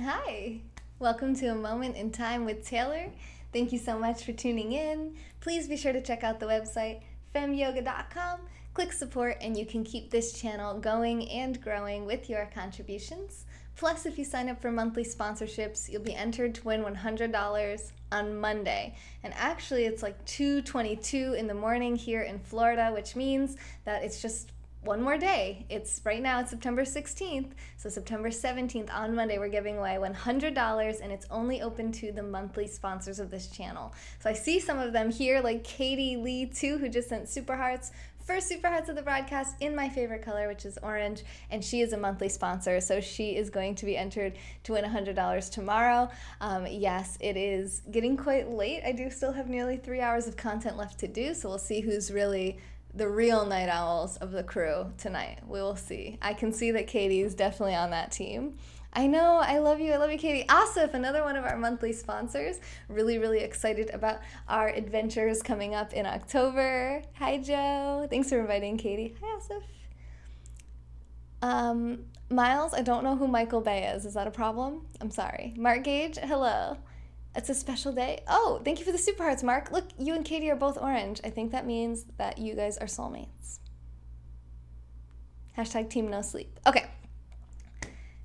Hi, welcome to A Moment in Time with Taylor. Thank you so much for tuning in. Please be sure to check out the website femyoga.com. Click support and you can keep this channel going and growing with your contributions. Plus, if you sign up for monthly sponsorships, you'll be entered to win $100 on Monday. And actually, it's like 2:22 in the morning here in Florida, which means that it's just one more day. Right now it's September 16th, so September 17th on Monday we're giving away $100, and it's only open to the monthly sponsors of this channel. So I see some of them here, like Katie Lee too, who just sent super hearts. First super hearts of the broadcast in my favorite color, which is orange, and she is a monthly sponsor, so she is going to be entered to win $100 tomorrow. Yes, it is getting quite late. I do still have nearly 3 hours of content left to do, so we'll see who's really the real night owls of the crew tonight. We will see. I can see that Katie is definitely on that team. I know, I love you, Katie. Asif, another one of our monthly sponsors. Really, really excited about our adventures coming up in October. Hi, Joe. Thanks for inviting Katie. Hi, Asif. Miles, I don't know who Michael Bay is. Is that a problem? I'm sorry. Mark Gage, hello. It's a special day. Oh, thank you for the super hearts, Mark. Look, you and Katie are both orange. I think that means that you guys are soulmates. Hashtag team no sleep. Okay.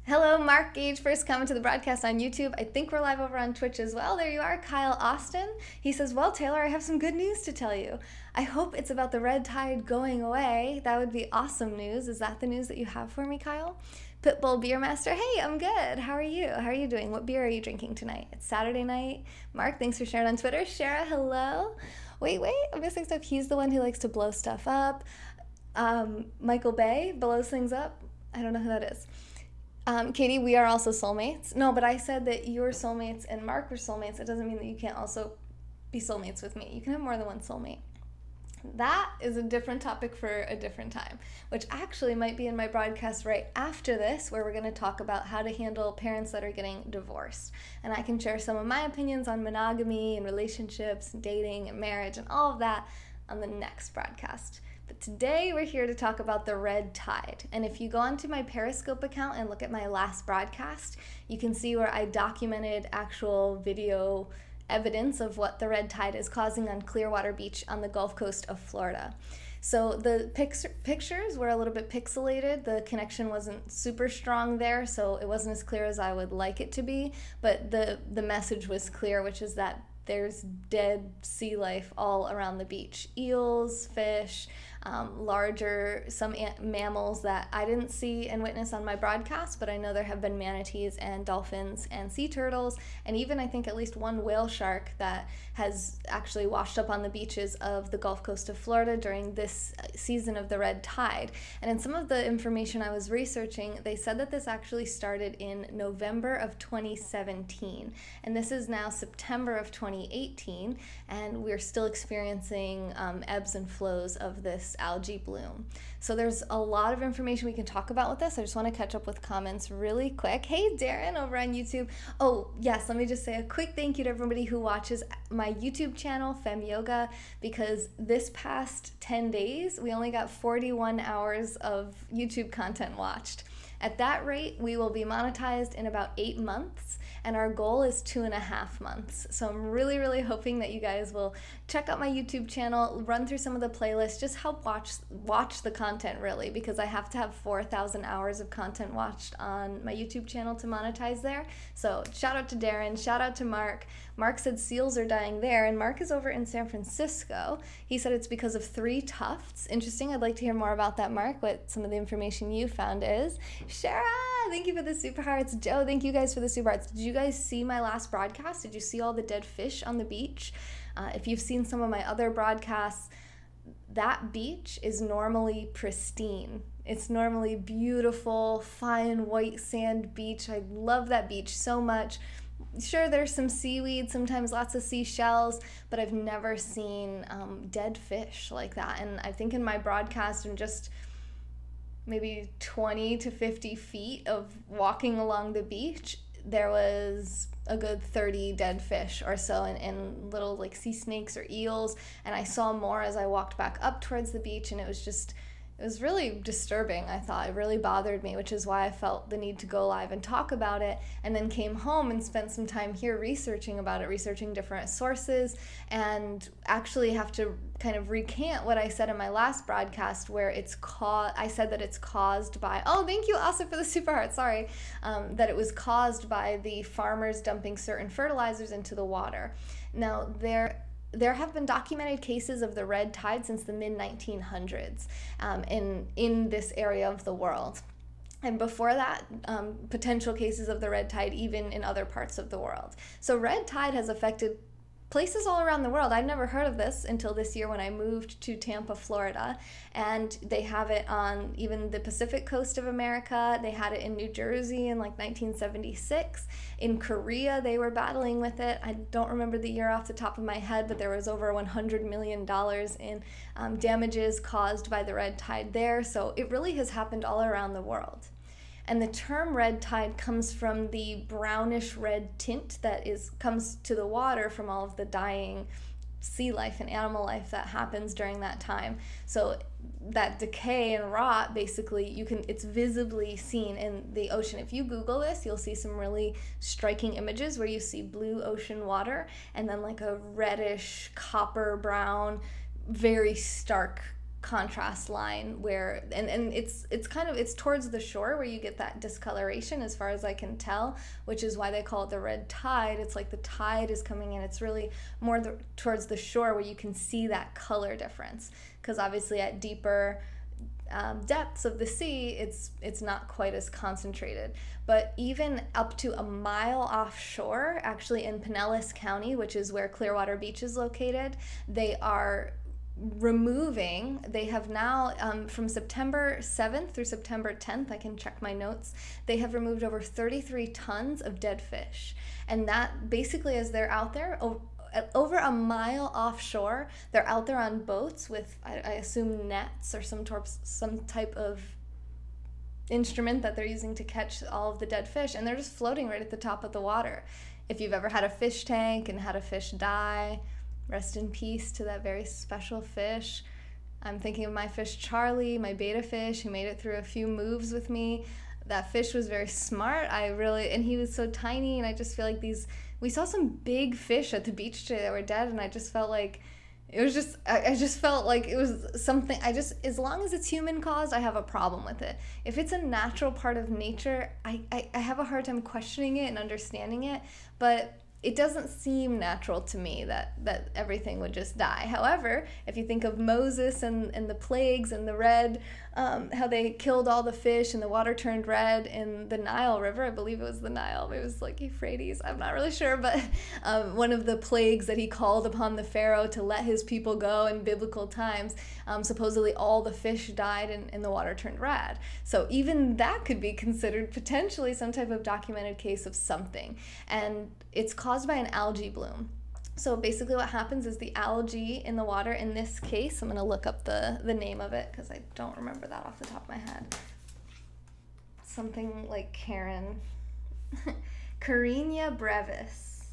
Hello, Mark Gage. First comment to the broadcast on YouTube. I think we're live over on Twitch as well. There you are, Kyle Austin. He says, well, Taylor, I have some good news to tell you. I hope it's about the red tide going away. That would be awesome news. Is that the news that you have for me, Kyle? Pitbull Beer Master, hey, I'm good. How are you? How are you doing? What beer are you drinking tonight? It's Saturday night. Mark, thanks for sharing on Twitter. Shara, hello. Wait, I'm missing stuff. He's the one who likes to blow stuff up. Michael Bay blows things up. I don't know who that is. Katie, we are also soulmates. No, but I said that you were soulmates and Mark were soulmates. It doesn't mean that you can't also be soulmates with me. You can have more than one soulmate. That is a different topic for a different time, which actually might be in my broadcast right after this, where we're going to talk about how to handle parents that are getting divorced. And I can share some of my opinions on monogamy and relationships and dating and marriage and all of that on the next broadcast. But today we're here to talk about the red tide. And if you go onto my Periscope account and look at my last broadcast, you can see where I documented actual video evidence of what the red tide is causing on Clearwater Beach on the Gulf Coast of Florida. So the pictures were a little bit pixelated. The connection wasn't super strong there, so it wasn't as clear as I would like it to be, but the message was clear, which is that there's dead sea life all around the beach. Eels, fish, some mammals that I didn't see and witness on my broadcast, but I know there have been manatees and dolphins and sea turtles, and even I think at least one whale shark that has actually washed up on the beaches of the Gulf Coast of Florida during this season of the red tide. And in some of the information I was researching, they said that this actually started in November of 2017, and this is now September of 2018, and we're still experiencing ebbs and flows of this algae bloom. So there's a lot of information we can talk about with this. I just want to catch up with comments really quick. Hey, Darren over on YouTube. Oh, yes, let me just say a quick thank you to everybody who watches my YouTube channel, Fem Yoga, because this past 10 days, we only got 41 hours of YouTube content watched. At that rate, we will be monetized in about 8 months, and our goal is 2.5 months. So I'm really, really hoping that you guys will check out my YouTube channel, run through some of the playlists, just help watch the content really, because I have to have 4,000 hours of content watched on my YouTube channel to monetize there. So shout out to Darren, shout out to Mark. Mark said seals are dying there, and Mark is over in San Francisco. He said it's because of 3 tufts. Interesting. I'd like to hear more about that, Mark, what some of the information you found is. Shara, thank you for the super hearts. Joe, thank you guys for the super hearts. Did you guys see my last broadcast? Did you see all the dead fish on the beach? If you've seen some of my other broadcasts, that beach is normally pristine. It's normally beautiful, fine white sand beach. I love that beach so much. Sure, there's some seaweed, sometimes lots of seashells, but I've never seen dead fish like that. And I think in my broadcast, in just maybe 20 to 50 feet of walking along the beach, there was a good 30 dead fish or so, and little like sea snakes or eels. And I saw more as I walked back up towards the beach, and it was just It was really disturbing, I thought. It really bothered me, which is why I felt the need to go live and talk about it, and then came home and spent some time here researching about it, researching different sources, and actually have to kind of recant what I said in my last broadcast where I said that it's caused by, oh, thank you also for the super heart, sorry, that it was caused by the farmers dumping certain fertilizers into the water. Now, there have been documented cases of the red tide since the mid-1900s in this area of the world. And before that, potential cases of the red tide even in other parts of the world. So red tide has affected places all around the world. I'd never heard of this until this year when I moved to Tampa, Florida, and they have it on even the Pacific coast of America. They had it in New Jersey in like 1976. In Korea, they were battling with it. I don't remember the year off the top of my head, but there was over $100 million in damages caused by the red tide there. So it really has happened all around the world. And the term red tide comes from the brownish red tint that comes to the water from all of the dying sea life and animal life that happens during that time. So that decay and rot, basically, it's visibly seen in the ocean. If you Google this, you'll see some really striking images where you see blue ocean water and then like a reddish copper brown, very stark contrast line where and it's towards the shore where you get that discoloration, as far as I can tell, which is why they call it the red tide. It's like the tide is coming in. It's really more towards the shore where you can see that color difference, because obviously at deeper depths of the sea it's not quite as concentrated. But even up to a mile offshore, actually in Pinellas County, which is where Clearwater Beach is located, they have now, from September 7th through September 10th, I can check my notes, they have removed over 33 tons of dead fish. And that basically, as they're out there, over a mile offshore, they're out there on boats with, I assume, nets or some type of instrument that they're using to catch all of the dead fish, and they're just floating right at the top of the water. If you've ever had a fish tank and had a fish die, rest in peace to that very special fish. I'm thinking of my fish Charlie, my beta fish, who made it through a few moves with me. That fish was very smart. And he was so tiny, and I just feel like we saw some big fish at the beach today that were dead, and I just felt like I just felt like it was something, as long as it's human caused, I have a problem with it. If it's a natural part of nature, I have a hard time questioning it and understanding it, but it doesn't seem natural to me that everything would just die. However, if you think of Moses and the plagues and the red, how they killed all the fish and the water turned red in the Nile River, I believe it was the Nile, it was like Euphrates, I'm not really sure, but one of the plagues that he called upon the Pharaoh to let his people go in biblical times, supposedly all the fish died and the water turned red. So even that could be considered potentially some type of documented case of something. And it's caused by an algae bloom. So basically what happens is the algae in the water, in this case, I'm going to look up the name of it because I don't remember that off the top of my head. Something like Karen. Carenia brevis.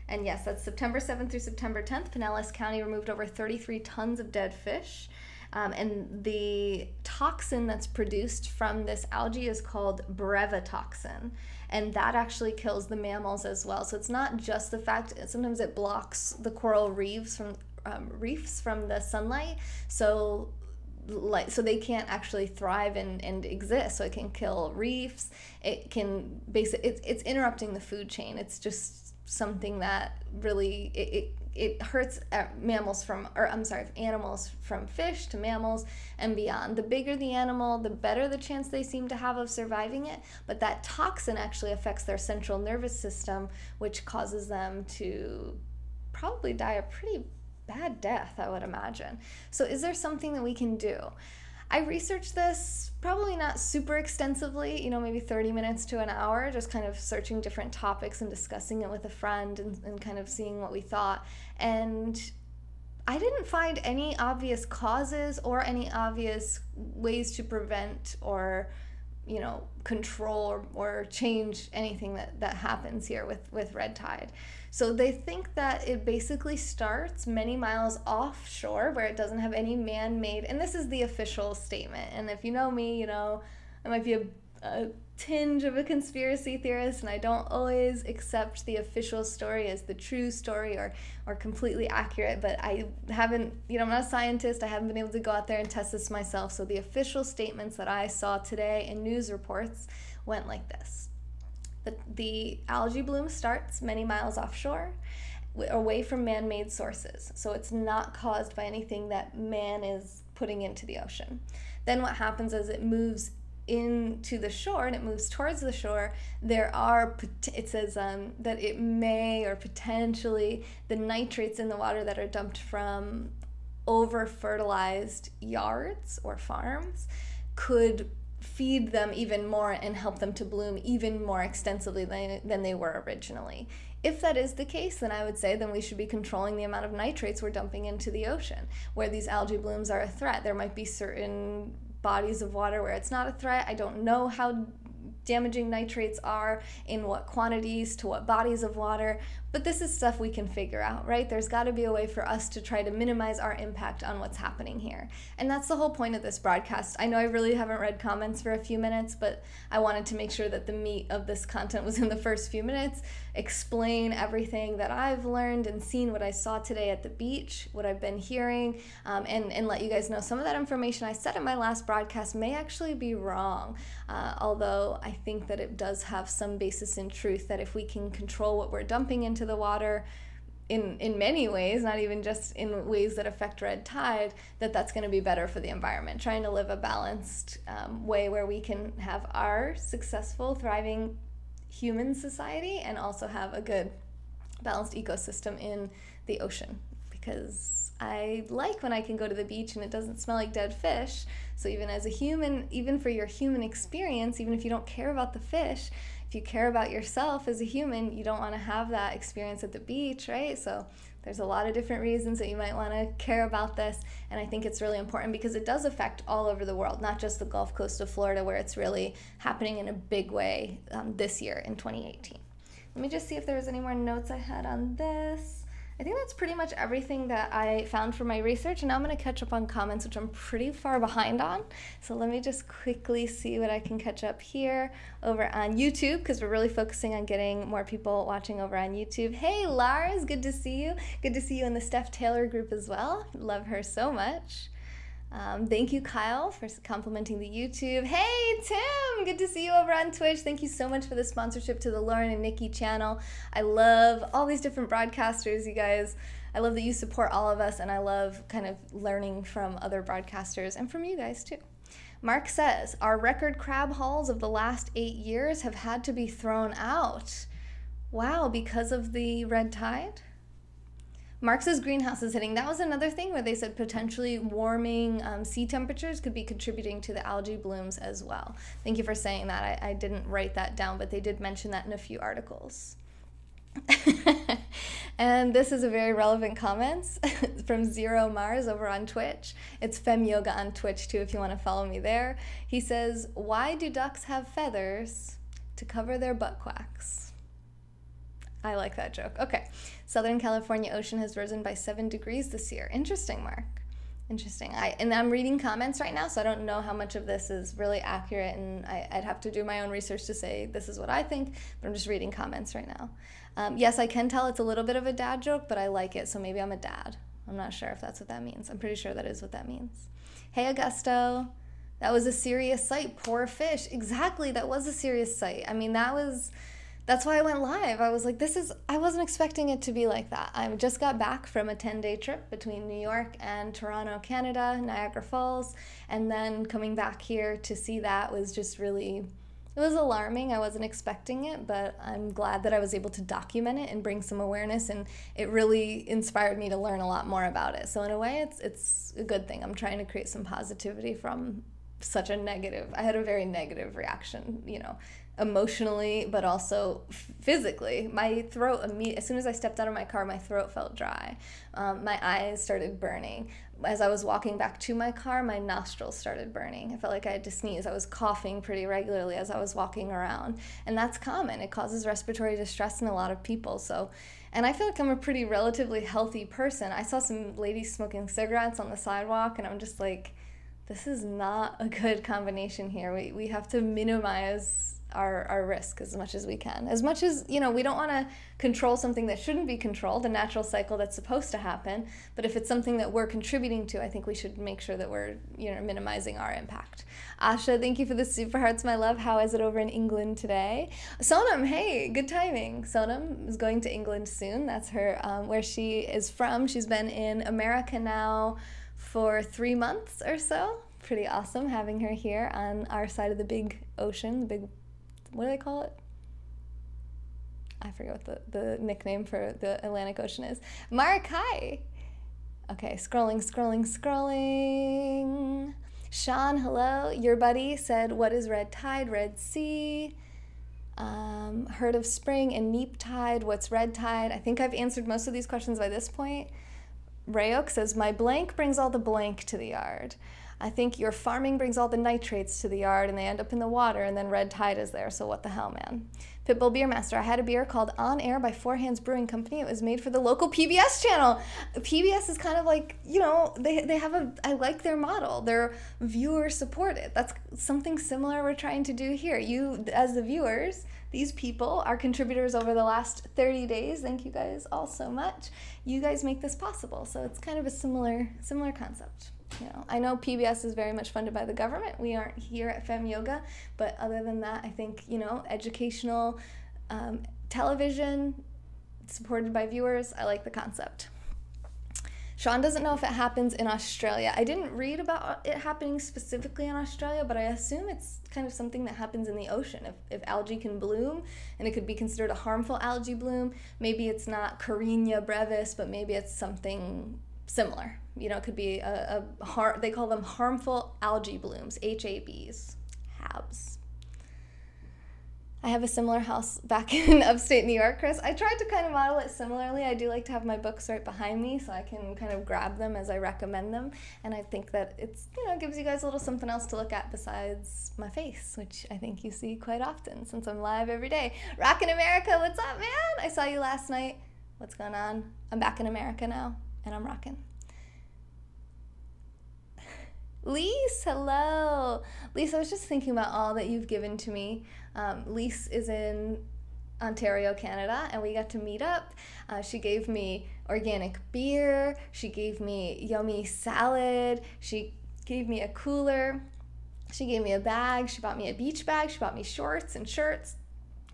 And yes, that's September 7th through September 10th. Pinellas County removed over 33 tons of dead fish. And the toxin that's produced from this algae is called brevetoxin, and that actually kills the mammals as well. So it's not just the fact, sometimes it blocks the coral reefs from the sunlight, so they can't actually thrive and exist. So it can kill reefs. It can it's interrupting the food chain. It's just something that really it hurts animals from fish to mammals and beyond. The bigger the animal, the better the chance they seem to have of surviving it, but that toxin actually affects their central nervous system, which causes them to probably die a pretty bad death, I would imagine. So is there something that we can do? I researched this probably not super extensively, maybe 30 minutes to an hour, just kind of searching different topics and discussing it with a friend and kind of seeing what we thought. And I didn't find any obvious causes or any obvious ways to prevent or control or change anything that happens here with red tide. So they think that it basically starts many miles offshore where it doesn't have any man-made, and this is the official statement. And if you know me, I might be a tinge of a conspiracy theorist, and I don't always accept the official story as the true story or completely accurate, but I haven't, I'm not a scientist, I haven't been able to go out there and test this myself. So the official statements that I saw today in news reports went like this. The algae bloom starts many miles offshore, away from man-made sources. So it's not caused by anything that man is putting into the ocean. Then what happens is it moves into the shore and it moves towards the shore. It says that it may, or potentially, the nitrates in the water that are dumped from over-fertilized yards or farms could feed them even more and help them to bloom even more extensively than they were originally. If that is the case, then I would say then we should be controlling the amount of nitrates we're dumping into the ocean. Where these algae blooms are a threat, there might be certain bodies of water where it's not a threat. I don't know how damaging nitrates are, in what quantities, to what bodies of water, but this is stuff we can figure out, right? There's got to be a way for us to try to minimize our impact on what's happening here. And that's the whole point of this broadcast. I know I really haven't read comments for a few minutes, but I wanted to make sure that the meat of this content was in the first few minutes, explain everything that I've learned and seen, what I saw today at the beach, what I've been hearing, and let you guys know some of that information I said in my last broadcast may actually be wrong, although I think that it does have some basis in truth, that if we can control what we're dumping into the water in many ways, not even just in ways that affect red tide, that's going to be better for the environment. Trying to live a balanced way where we can have our successful, thriving human society and also have a good balanced ecosystem in the ocean, because I like when I can go to the beach and it doesn't smell like dead fish. So even as a human, even for your human experience, even if you don't care about the fish, if you care about yourself as a human, you don't want to have that experience at the beach, right? So there's a lot of different reasons that you might want to care about this, and I think it's really important because it does affect all over the world, not just the Gulf Coast of Florida, where it's really happening in a big way this year in 2018. Let me just see if there's any more notes I had on this. I think that's pretty much everything that I found for my research, and now I'm going to catch up on comments, which I'm pretty far behind on. So let me just quickly see what I can catch up here over on YouTube, because we're really focusing on getting more people watching over on YouTube. Hey, Lars, good to see you. Good to see you in the Steph Taylor group as well. Love her so much. Thank you, Kyle, for complimenting the YouTube. Hey, Tim, good to see you over on Twitch. Thank you so much for the sponsorship to the Lauren and Nikki channel. I love all these different broadcasters, you guys. I love that you support all of us, and I love kind of learning from other broadcasters and from you guys too. Mark says, our record crab hauls of the last 8 years have had to be thrown out. Wow, because of the red tide? Mark says greenhouse is hitting. That was another thing where they said potentially warming sea temperatures could be contributing to the algae blooms as well. Thank you for saying that. I didn't write that down, but they did mention that in a few articles. And this is a very relevant comment from Zero Mars over on Twitch. It's Fem Yoga on Twitch too if you want to follow me there. He says, why do ducks have feathers? To cover their butt quacks. I like that joke. Okay. Southern California ocean has risen by 7 degrees this year. Interesting, Mark. Interesting. And I'm reading comments right now, so I don't know how much of this is really accurate, and I'd have to do my own research to say this is what I think, but I'm just reading comments right now. Yes, I can tell it's a little bit of a dad joke, but I like it, so maybe I'm a dad. I'm not sure if that's what that means. I'm pretty sure that is what that means. Hey, Augusto. That was a serious sight. Poor fish. Exactly, that was a serious sight. I mean, that's why I went live. I was like, I wasn't expecting it to be like that. I just got back from a 10-day trip between New York and Toronto, Canada, Niagara Falls, and then coming back here to see that was just really, it was alarming. I wasn't expecting it, but I'm glad that I was able to document it and bring some awareness, and it really inspired me to learn a lot more about it. So in a way, it's a good thing. I'm trying to create some positivity from such a negative, I had a very negative reaction, emotionally, but also physically. My throat, as soon as I stepped out of my car, my throat felt dry. My eyes started burning. As I was walking back to my car, my nostrils started burning. I felt like I had to sneeze. I was coughing pretty regularly as I was walking around. And that's common. It causes respiratory distress in a lot of people. And I feel like I'm a pretty relatively healthy person. I saw some ladies smoking cigarettes on the sidewalk, and I'm just like, this is not a good combination here. We have to minimize our risk as much as we can. As much as, we don't want to control something that shouldn't be controlled, a natural cycle that's supposed to happen. But if it's something that we're contributing to, I think we should make sure that we're, minimizing our impact. Asha, thank you for the super hearts, my love. How is it over in England today? Sonam, hey, good timing. Sonam is going to England soon. That's her, where she is from. She's been in America now for 3 months or so. Pretty awesome having her here on our side of the big ocean, what do they call it? I forget what the nickname for the Atlantic Ocean is. Mark, hi. Okay, scrolling. Sean, hello. Your buddy said, what is red tide? Red Sea. Heard of spring and neap tide. What's red tide? I think I've answered most of these questions by this point. Rayok says, my blank brings all the blank to the yard. I think your farming brings all the nitrates to the yard and they end up in the water, and then red tide is there, so what the hell, man. Pitbull Beer Master, I had a beer called On Air by Four Hands Brewing Company. It was made for the local PBS channel. PBS is kind of like, they have I like their model. They're viewer supported. That's something similar we're trying to do here. You, as the viewers, these people are contributors over the last 30 days. Thank you guys all so much. You guys make this possible, so it's kind of a similar concept. I know PBS is very much funded by the government. We aren't here at Femme Yoga, but other than that, I think, educational television supported by viewers, I like the concept. Sean doesn't know if it happens in Australia. I didn't read about it happening specifically in Australia, but I assume it's kind of something that happens in the ocean. If algae can bloom, and it could be considered a harmful algae bloom, maybe it's not Carina brevis, but maybe it's something similar. It could be they call them harmful algae blooms, HABs, HABs. I have a similar house back in upstate New York, Chris. I tried to kind of model it similarly. I do like to have my books right behind me so I can kind of grab them as I recommend them. And I think that it's, gives you guys a little something else to look at besides my face, which I think you see quite often since I'm live every day. Rockin' America, what's up, man? I saw you last night. What's going on? I'm back in America now, and I'm rocking. Lise, hello. Lise, I was just thinking about all that you've given to me. Lise is in Ontario, Canada, and we got to meet up. She gave me organic beer. She gave me yummy salad. She gave me a cooler. She gave me a bag. She bought me a beach bag. She bought me shorts and shirts.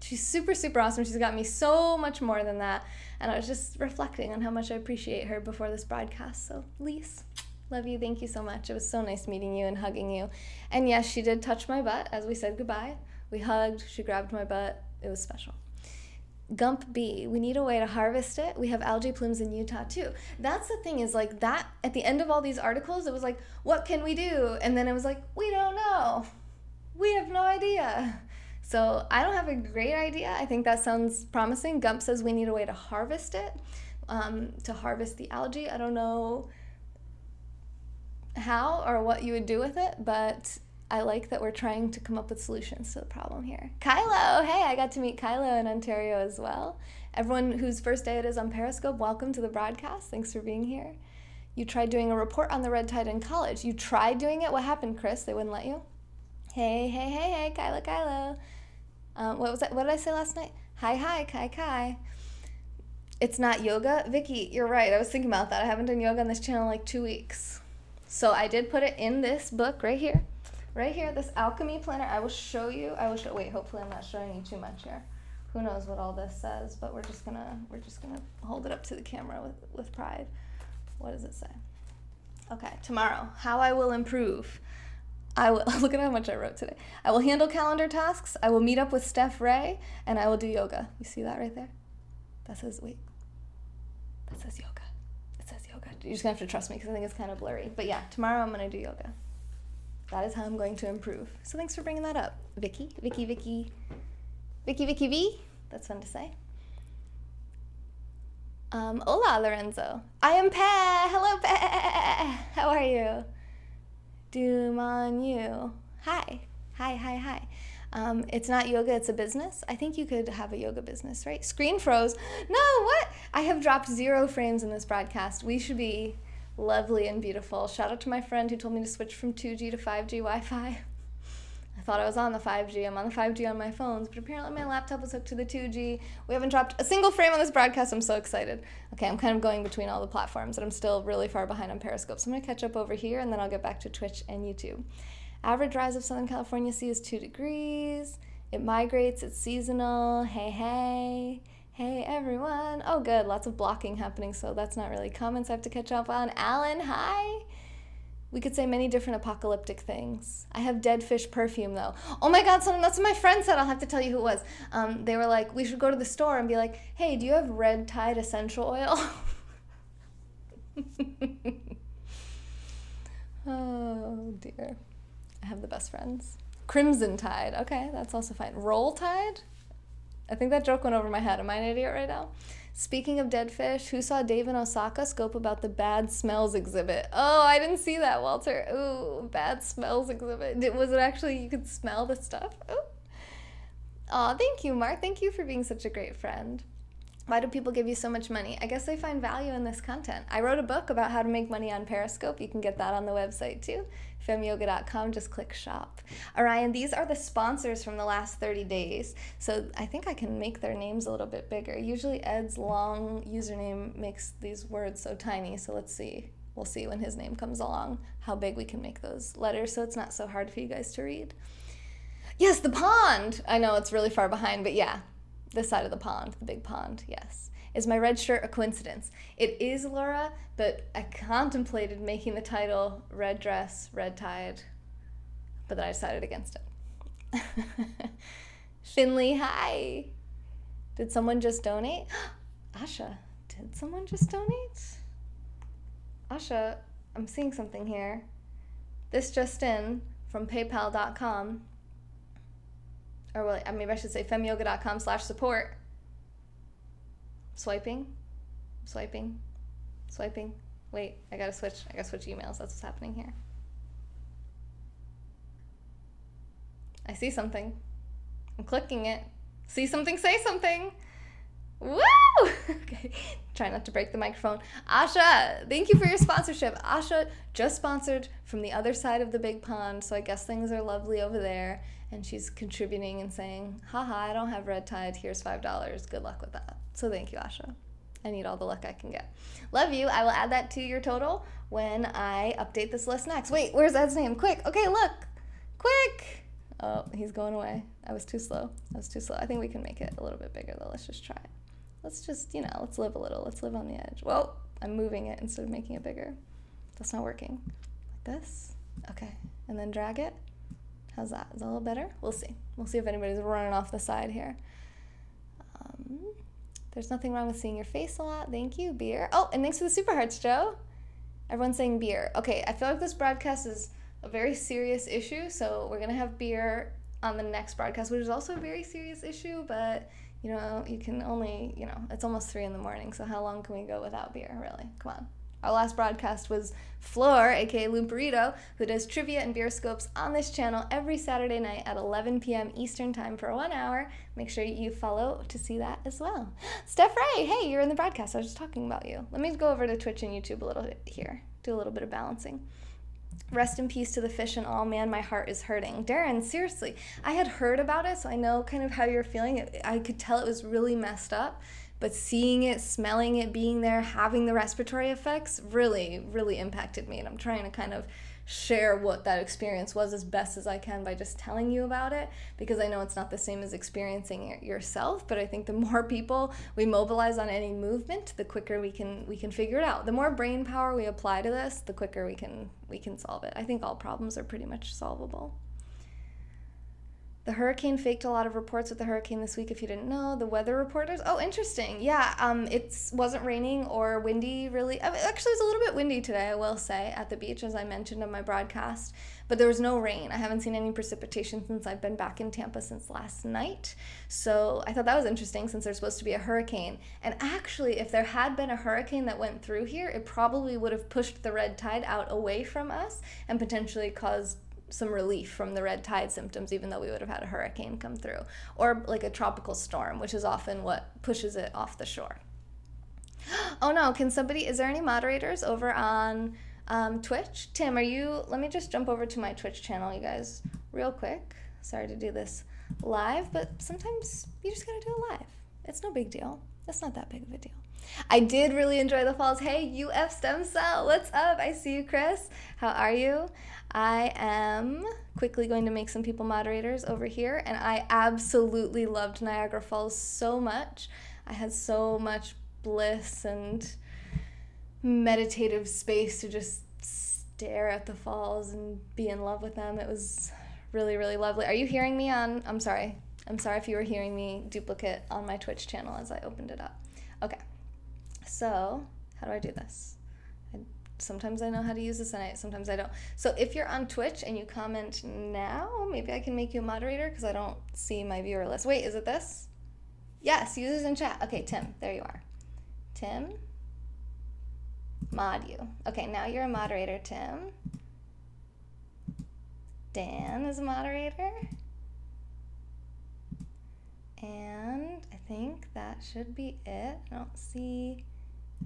She's super, super awesome. She's got me so much more than that. And I was just reflecting on how much I appreciate her before this broadcast. So, Lise, love you. Thank you so much. It was so nice meeting you and hugging you. And yes, she did touch my butt as we said goodbye. We hugged. She grabbed my butt. It was special. Gump B, we need a way to harvest it. We have algae plumes in Utah too. That's the thing, is like that at the end of all these articles, it was like, what can we do? And then it was like, we don't know. We have no idea. So I don't have a great idea. I think that sounds promising. Gump says we need a way to harvest it, to harvest the algae. I don't know how or what you would do with it, but I like that we're trying to come up with solutions to the problem here. Kylo, hey, I got to meet Kylo in Ontario as well. Everyone whose first day it is on Periscope, welcome to the broadcast. Thanks for being here. You tried doing a report on the red tide in college. You tried doing it? What happened, Chris? They wouldn't let you? Hey, Kylo. What was that? What did I say last night? Hi, Kai. It's not yoga. Vicky, you're right. I was thinking about that. I haven't done yoga on this channel in like 2 weeks. So I did put it in this book right here. Right here, this alchemy planner. I will show you. Wait, hopefully I'm not showing you too much here. Who knows what all this says, but we're just gonna hold it up to the camera with pride. What does it say? Okay, tomorrow, how I will improve. I will look at how much I wrote today. I will handle calendar tasks. I will meet up with Steph Ray, and I will do yoga. You see that right there? That says yoga. It says yoga. You're just gonna have to trust me because I think it's kind of blurry. But yeah, tomorrow I'm gonna do yoga. That is how I'm going to improve. So thanks for bringing that up, Vicky. Vicky Vicky V. That's fun to say. Hola, Lorenzo. I am Pe. Hello, Pe. How are you? Doom on you. Hi. Hi, hi, hi. It's not yoga, it's a business. I think you could have a yoga business, right? Screen froze. No, what? I have dropped 0 frames in this broadcast. We should be lovely and beautiful. Shout out to my friend who told me to switch from 2G to 5G Wi-Fi. I thought I was on the 5G. I'm on the 5G on my phones, but apparently my laptop was hooked to the 2G. We haven't dropped a single frame on this broadcast. I'm so excited. Okay, I'm kind of going between all the platforms, and I'm still really far behind on Periscope. So I'm going to catch up over here, and then I'll get back to Twitch and YouTube. Average rise of Southern California sea is 2 degrees. It migrates. It's seasonal. Hey, hey. Hey, everyone. Oh, good. Lots of blocking happening, so that's not really comments I have to catch up on. Alan, hi. We could say many different apocalyptic things. I have dead fish perfume, though. Oh my God, that's what my friend said. I'll have to tell you who it was. They were like, we should go to the store and be like, hey, do you have Red Tide essential oil? Oh, dear. I have the best friends. Crimson Tide. Okay, that's also fine. Roll Tide? I think that joke went over my head. Am I an idiot right now? Speaking of dead fish, who saw Dave in Osaka scope about the bad smells exhibit? Oh, I didn't see that, Walter. Ooh, bad smells exhibit. Was it actually, you could smell the stuff? Ooh. Aw, thank you, Mark. Thank you for being such a great friend. Why do people give you so much money? I guess they find value in this content. I wrote a book about how to make money on Periscope. You can get that on the website too. femyoga.com, just click shop. Orion, these are the sponsors from the last 30 days. So I think I can make their names a little bit bigger. Usually Ed's long username makes these words so tiny. So let's see. We'll see when his name comes along how big we can make those letters so it's not so hard for you guys to read. Yes, the pond. I know it's really far behind, but yeah. This side of the pond, the big pond, yes. Is my red shirt a coincidence? It is, Laura, but I contemplated making the title Red Dress, Red Tide, but then I decided against it. Finley, hi. Did someone just donate? Asha, did someone just donate? Asha, I'm seeing something here. This just in from paypal.com. Or well, maybe I should say femyoga.com/support. Swiping. Wait, I gotta switch emails. That's what's happening here. I see something. I'm clicking it. See something, say something. Woo! Okay, try not to break the microphone. Asha, thank you for your sponsorship. Asha just sponsored from the other side of the big pond, so I guess things are lovely over there. And she's contributing and saying, haha, I don't have Red Tide, here's $5. Good luck with that. So thank you, Asha. I need all the luck I can get. Love you. I will add that to your total when I update this list next. Wait, where's Ed's name? Quick. Okay, look. Quick. Oh, he's going away. I was too slow. I think we can make it a little bit bigger, though. Let's just try it. Let's just, let's live a little. Let's live on the edge. Whoa, I'm moving it instead of making it bigger. That's not working. Like this. Okay, and then drag it. How's that? Is that a little better? We'll see. We'll see if anybody's running off the side here. There's nothing wrong with seeing your face a lot. Thank you, beer. Oh, and thanks for the super hearts, Joe. Everyone's saying beer. Okay, I feel like this broadcast is a very serious issue, so we're going to have beer on the next broadcast, which is also a very serious issue, but, you can only, it's almost 3 in the morning, so how long can we go without beer, really? Come on. Our last broadcast was Floor, aka Lumperito, who does trivia and beer scopes on this channel every Saturday night at 11 p.m. Eastern Time for 1 hour. Make sure you follow to see that as well. Steph Ray, hey, you're in the broadcast. I was just talking about you. Let me go over to Twitch and YouTube a little bit here. Do a little bit of balancing. Rest in peace to the fish and all. Man, my heart is hurting. Darren, seriously, I had heard about it, so I know kind of how you're feeling. I could tell it was really messed up. But seeing it, smelling it, being there, having the respiratory effects really, really impacted me. And I'm trying to kind of share what that experience was as best as I can by just telling you about it, because I know it's not the same as experiencing it yourself. But I think the more people we mobilize on any movement, the quicker we can figure it out. The more brain power we apply to this, the quicker we can solve it. I think all problems are pretty much solvable. The hurricane faked a lot of reports with the hurricane this week, if you didn't know. The weather reporters. Oh, interesting. Yeah, it wasn't raining or windy, really. Actually, it was a little bit windy today, I will say, at the beach, as I mentioned on my broadcast. But there was no rain. I haven't seen any precipitation since I've been back in Tampa since last night. So I thought that was interesting since there's supposed to be a hurricane. And actually, if there had been a hurricane that went through here, it probably would have pushed the red tide out away from us and potentially caused some relief from the red tide symptoms, even though we would have had a hurricane come through, or like a tropical storm, which is often what pushes it off the shore. Oh no, is there any moderators over on Twitch? Tim, let me just jump over to my Twitch channel, you guys, real quick. Sorry to do this live, but sometimes you just gotta do it live. It's no big deal. That's not that big of a deal. I did really enjoy the falls. Hey, UF Stem Cell, what's up? I see you, Chris. How are you? I am quickly going to make some people moderators over here, and I absolutely loved Niagara Falls so much. I had so much bliss and meditative space to just stare at the falls and be in love with them. It was really, really lovely. Are you hearing me on, I'm sorry if you were hearing me duplicate on my Twitch channel as I opened it up. Okay, so how do I do this? Sometimes I know how to use this and sometimes I don't. So if you're on Twitch and you comment now, maybe I can make you a moderator because I don't see my viewer list. Wait, is it this? Yes, users in chat. Okay, Tim, there you are. Tim, mod you. Okay, now you're a moderator, Tim. Dan is a moderator. And I think that should be it. I don't see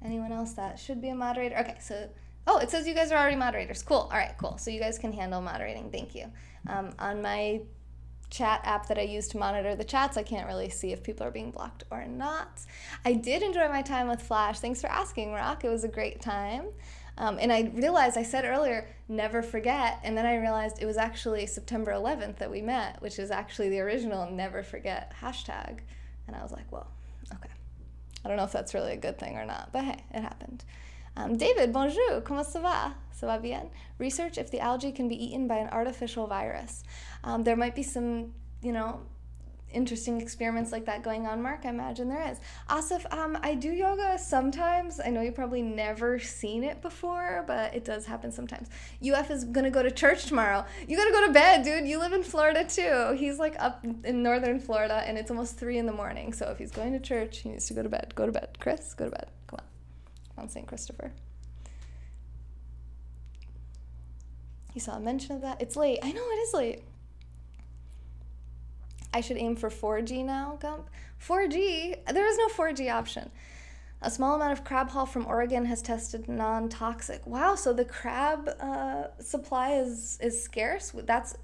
anyone else that should be a moderator. Okay, so, oh, it says you guys are already moderators. Cool, all right, cool. So you guys can handle moderating, thank you. On my chat app that I use to monitor the chats, I can't really see if people are being blocked or not. I did enjoy my time with Flash. Thanks for asking, Rock. It was a great time. And I realized, I said earlier, never forget, and then I realized it was actually September 11th that we met, which is actually the original never forget hashtag. And I was like, whoa, okay. I don't know if that's really a good thing or not, but hey, it happened. David, bonjour, comment ça va? Ça va bien? Research if the algae can be eaten by an artificial virus. There might be some, interesting experiments like that going on, Mark. I imagine there is. Asif, I do yoga sometimes. I know you've probably never seen it before, but it does happen sometimes. UF is gonna go to church tomorrow. You gotta go to bed, dude. You live in Florida too. He's like up in northern Florida and it's almost 3 in the morning. So if he's going to church, he needs to go to bed. Go to bed. Chris, go to bed. Come on. Come on, St. Christopher. You saw a mention of that. It's late. I know it is late. I should aim for 4G now, Gump. 4G? There is no 4G option. A small amount of crab haul from Oregon has tested non-toxic. Wow, so the crab supply is scarce. That's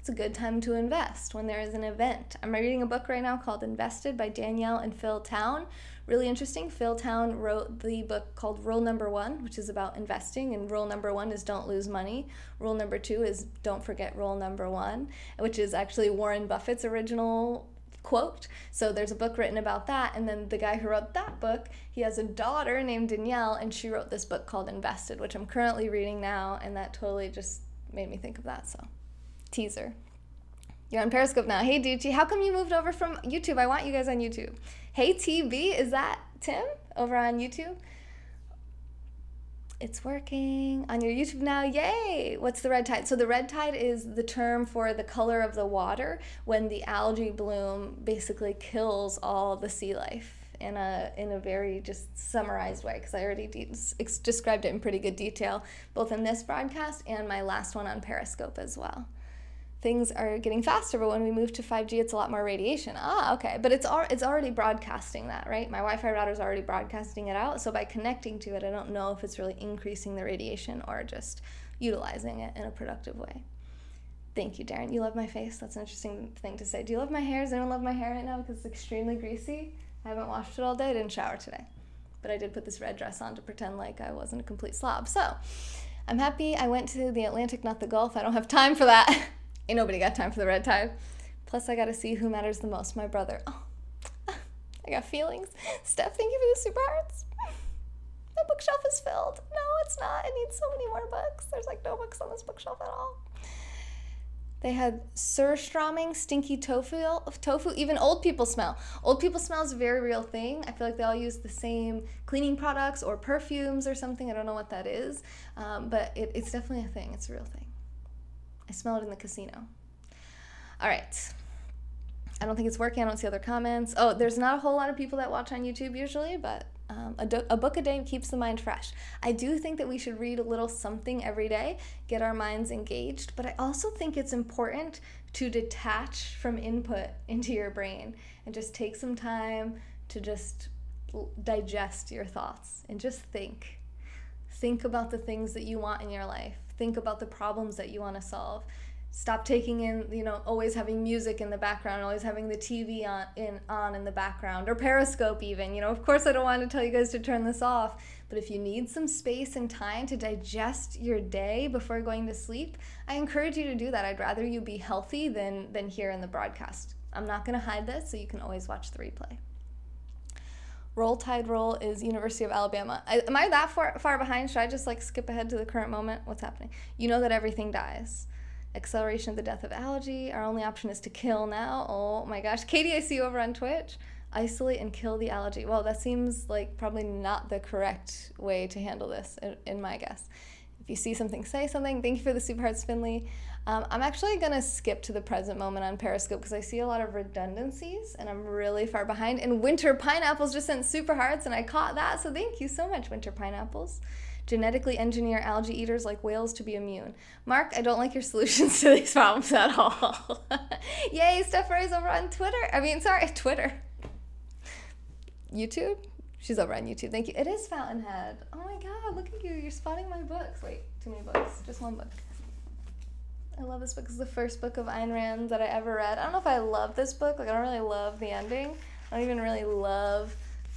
a good time to invest when there is an event. I'm reading a book right now called Invested by Danielle and Phil Town. Really interesting. Phil Town wrote the book called Rule Number 1, which is about investing, and rule number 1 is don't lose money. Rule number 2 is don't forget rule number 1, which is actually Warren Buffett's original quote. So there's a book written about that, and then the guy who wrote that book, he has a daughter named Danielle, and she wrote this book called Invested, which I'm currently reading now, and that totally just made me think of that, so teaser. You're on Periscope now. Hey, Ducci, how come you moved over from YouTube? I want you guys on YouTube. Hey, TB, is that Tim over on YouTube? It's working on your YouTube now. Yay! What's the red tide? So the red tide is the term for the color of the water when the algae bloom basically kills all the sea life in a very just summarized way, because I already described it in pretty good detail, both in this broadcast and my last one on Periscope as well. Things are getting faster, but when we move to 5G, it's a lot more radiation. Ah, okay, but it's already broadcasting that, right? My Wi-Fi router is already broadcasting it out, so by connecting to it, I don't know if it's really increasing the radiation or just utilizing it in a productive way. Thank you, Darren. You love my face? That's an interesting thing to say. Do you love my hair? Does anyone love my hair right now because it's extremely greasy? I haven't washed it all day. I didn't shower today, but I did put this red dress on to pretend like I wasn't a complete slob. So I'm happy I went to the Atlantic, not the Gulf. I don't have time for that. Ain't nobody got time for the red tide. Plus, I got to see who matters the most, my brother. Oh, I got feelings. Steph, thank you for the super hearts. My bookshelf is filled. No, it's not. It needs so many more books. There's like no books on this bookshelf at all. They had surströmming, stinky tofu, even old people smell. Old people smell is a very real thing. I feel like they all use the same cleaning products or perfumes or something. I don't know what that is, but it's definitely a thing. It's a real thing. I smell it in the casino. All right. I don't think it's working. I don't see other comments. Oh, there's not a whole lot of people that watch on YouTube usually, but a book a day keeps the mind fresh. I do think that we should read a little something every day, get our minds engaged, but I also think it's important to detach from input into your brain and just take some time to just digest your thoughts and just think. Think about the things that you want in your life. Think about the problems that you want to solve. Stop taking in, always having music in the background, always having the TV on in the background, or Periscope even. Of course I don't want to tell you guys to turn this off, but if you need some space and time to digest your day before going to sleep, I encourage you to do that. I'd rather you be healthy than here in the broadcast. I'm not going to hide this, so you can always watch the replay. Roll Tide Roll is University of Alabama. Am I that far behind? Should I just skip ahead to the current moment? What's happening? You know that everything dies. Acceleration of the death of algae. Our only option is to kill now. Oh my gosh. Katie, I see you over on Twitch. Isolate and kill the algae. Well, that seems like probably not the correct way to handle this, in my guess. If you see something, say something. Thank you for the super hearts, Finley. I'm actually going to skip to the present moment on Periscope because I see a lot of redundancies and I'm really far behind. And Winter Pineapples just sent super hearts and I caught that. So thank you so much, Winter Pineapples. Genetically engineer algae eaters like whales to be immune. Mark, I don't like your solutions to these problems at all. Yay, Steph Ray's over on Twitter. YouTube? She's over on YouTube. Thank you. It is Fountainhead. Oh my god, look at you. You're spotting my books. Wait, too many books. Just one book. I love this book. It's the first book of Ayn Rand that I ever read. I don't know if I love this book. I don't really love the ending. I don't even really love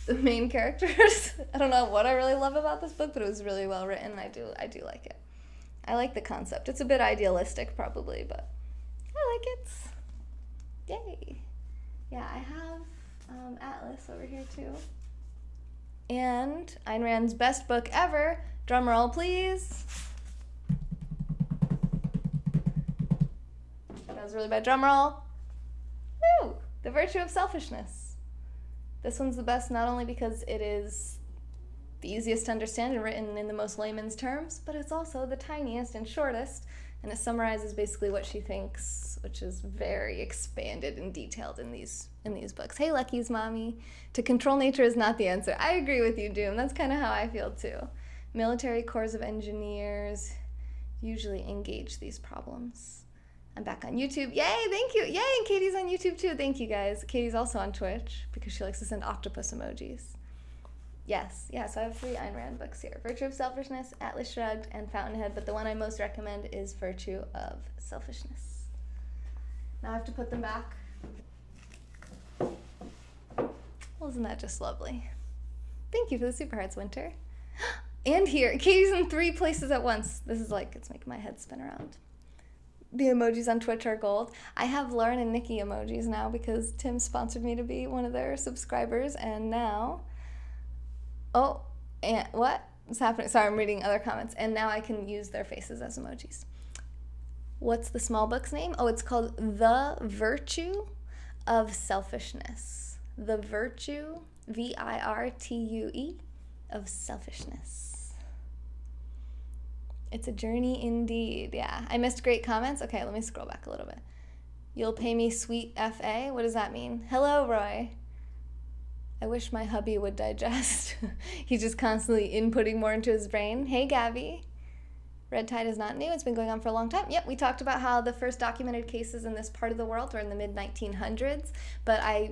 the main characters. I don't know what I really love about this book, but it was really well written. I do like it. I like the concept. It's a bit idealistic probably, but I like it. Yay. Yeah, I have Atlas over here too. And Ayn Rand's best book ever. Drum roll, please. That was a really bad drum roll. Woo! The Virtue of Selfishness. This one's the best not only because it is the easiest to understand and written in the most layman's terms, but it's also the tiniest and shortest, and it summarizes basically what she thinks, which is very expanded and detailed in these books. Hey, Lucky's mommy. To control nature is not the answer. I agree with you, Doom. That's kind of how I feel too. Military corps of engineers usually engage these problems. I'm back on YouTube. Yay, thank you. Yay, and Katie's on YouTube too. Thank you, guys. Katie's also on Twitch because she likes to send octopus emojis. Yes, so I have 3 Ayn Rand books here. Virtue of Selfishness, Atlas Shrugged, and Fountainhead, but the one I most recommend is Virtue of Selfishness. Now I have to put them back. Well, isn't that just lovely? Thank you for the super hearts, Winter. And here, Katie's in 3 places at once. This is it's making my head spin around. The emojis on Twitch are gold. I have Lauren and Nikki emojis now because Tim sponsored me to be one of their subscribers, and now... Oh, and what is happening? Sorry, I'm reading other comments. And now I can use their faces as emojis. What's the small book's name? Oh, it's called The Virtue of Selfishness. The Virtue, Virtue, of Selfishness. It's a journey indeed. Yeah, I missed great comments. Okay, let me scroll back a little bit. You'll pay me sweet FA? What does that mean? Hello, Roy. I wish my hubby would digest. He's just constantly inputting more into his brain. Hey, Gabby. Red tide is not new. It's been going on for a long time. Yep, we talked about how the first documented cases in this part of the world were in the mid-1900s, but I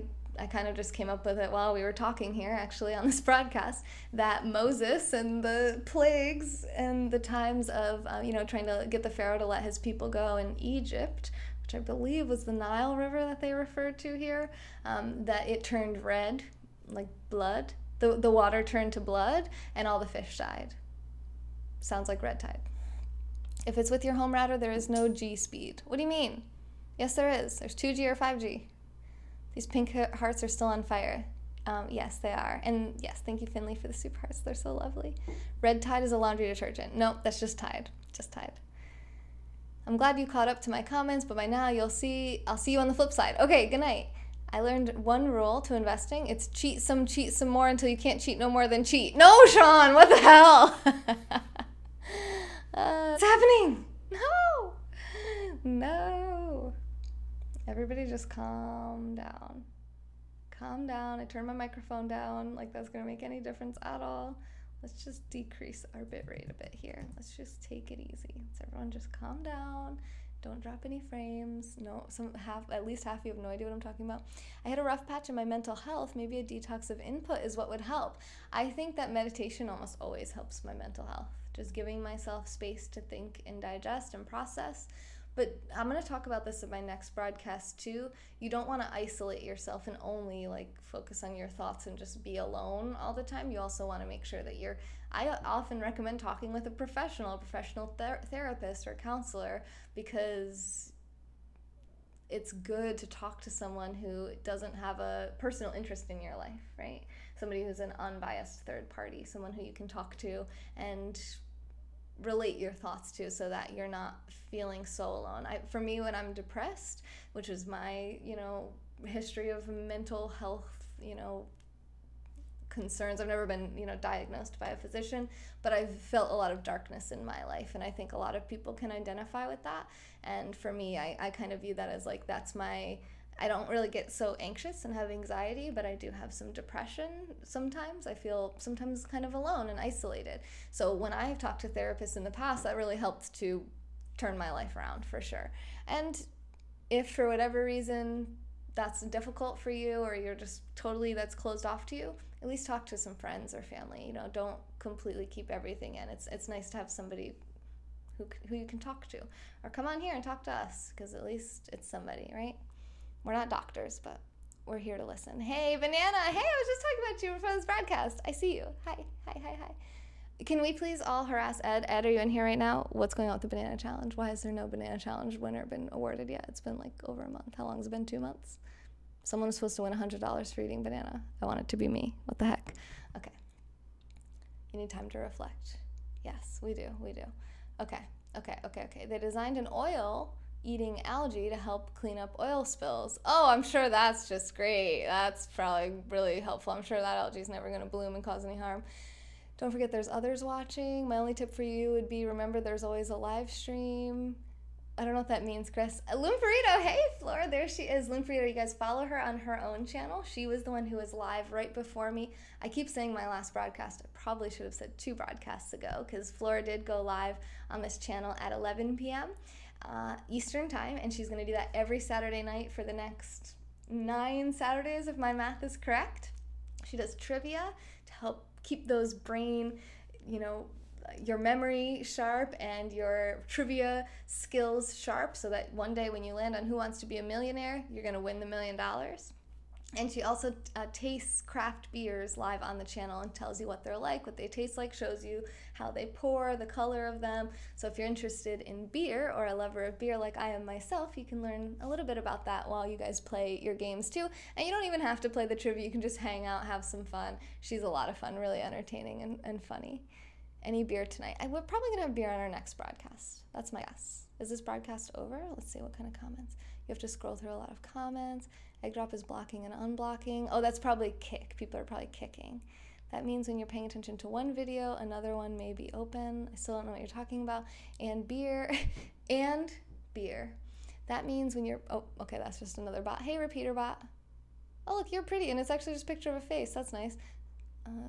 kind of just came up with it while we were talking here, actually, on this broadcast, that Moses and the plagues and the times of, trying to get the Pharaoh to let his people go in Egypt, which I believe was the Nile River that they referred to here, that it turned red, like blood. The water turned to blood, and all the fish died. Sounds like red tide. If it's with your home router, there is no G speed. What do you mean? Yes, there is. There's 2G or 5G. These pink hearts are still on fire. Yes, they are. And yes, thank you, Finley, for the super hearts. They're so lovely. Red Tide is a laundry detergent. Nope, that's just Tide. Just Tide. I'm glad you caught up to my comments, but by now I'll see you on the flip side. Okay, good night. I learned one rule to investing. It's cheat some more until you can't cheat no more than cheat. No, Sean, what the hell? What's happening? No. No. Everybody just calm down. Calm down. I turned my microphone down. Like that's going to make any difference at all. Let's just decrease our bit rate a bit here. Let's just take it easy. So everyone just calm down. Don't drop any frames. No, at least half of you have no idea what I'm talking about. I had a rough patch in my mental health. Maybe a detox of input is what would help. I think that meditation almost always helps my mental health. Just giving myself space to think and digest and process. But I'm going to talk about this in my next broadcast too. You don't want to isolate yourself and only like focus on your thoughts and just be alone all the time. You also want to make sure that I often recommend talking with a professional therapist or counselor, because it's good to talk to someone who doesn't have a personal interest in your life, right? Somebody who's an unbiased third party, someone who you can talk to and relate your thoughts to, so that you're not feeling so alone. For me, when I'm depressed, which is my, history of mental health, concerns. I've never been, diagnosed by a physician, but I've felt a lot of darkness in my life, and I think a lot of people can identify with that. And for me, I kind of view that as like, I don't really get so anxious and have anxiety, but I do have some depression sometimes. I feel sometimes kind of alone and isolated. So when I've talked to therapists in the past, that really helped to turn my life around for sure. And if for whatever reason that's difficult for you, or you're just totally, that's closed off to you, at least talk to some friends or family. Don't completely keep everything in. It's nice to have somebody who you can talk to, or come on here and talk to us, because at least it's somebody, right? We're not doctors, but we're here to listen. Hey, Banana. Hey, I was just talking about you before this broadcast. I see you. Hi. Can we please all harass Ed? Ed, are you in here right now? What's going on with the Banana Challenge? Why has there no Banana Challenge winner been awarded yet? It's been like over a month. How long has it been? 2 months? Someone was supposed to win $100 for eating banana. I want it to be me. What the heck? Okay. You need time to reflect. Yes, we do. Okay. They designed an oil eating algae to help clean up oil spills. Oh, I'm sure that's just great. That's probably really helpful. I'm sure that algae is never going to bloom and cause any harm. Don't forget there's others watching. My only tip for you would be, remember there's always a live stream. I don't know what that means, Chris. Lumferito, hey, Flora, there she is. Lumferito, you guys follow her on her own channel. She was the one who was live right before me. I keep saying my last broadcast. I probably should have said 2 broadcasts ago, because Flora did go live on this channel at 11 p.m. Eastern time, and she's going to do that every Saturday night for the next 9 Saturdays, if my math is correct. She does trivia to help keep those brain, your memory sharp and your trivia skills sharp, so that one day when you land on Who Wants to Be a Millionaire, you're going to win the $1 million. And she also tastes craft beers live on the channel and tells you what they're like, what they taste like, shows you how they pour, the color of them. So if you're interested in beer or a lover of beer like I am myself, you can learn a little bit about that while you guys play your games too. And you don't even have to play the trivia. You can just hang out, have some fun. She's a lot of fun, really entertaining and funny. Any beer tonight? We're probably going to have beer on our next broadcast. That's my guess. Is this broadcast over? Let's see what kind of comments. You have to scroll through a lot of comments. Egg drop is blocking and unblocking. Oh, that's probably kick. People are probably kicking. That means when you're paying attention to one video, another one may be open. I still don't know what you're talking about. And beer. And beer. That means when you're... Oh, okay, that's just another bot. Hey, repeater bot. Oh, look, you're pretty. And it's actually just a picture of a face. That's nice.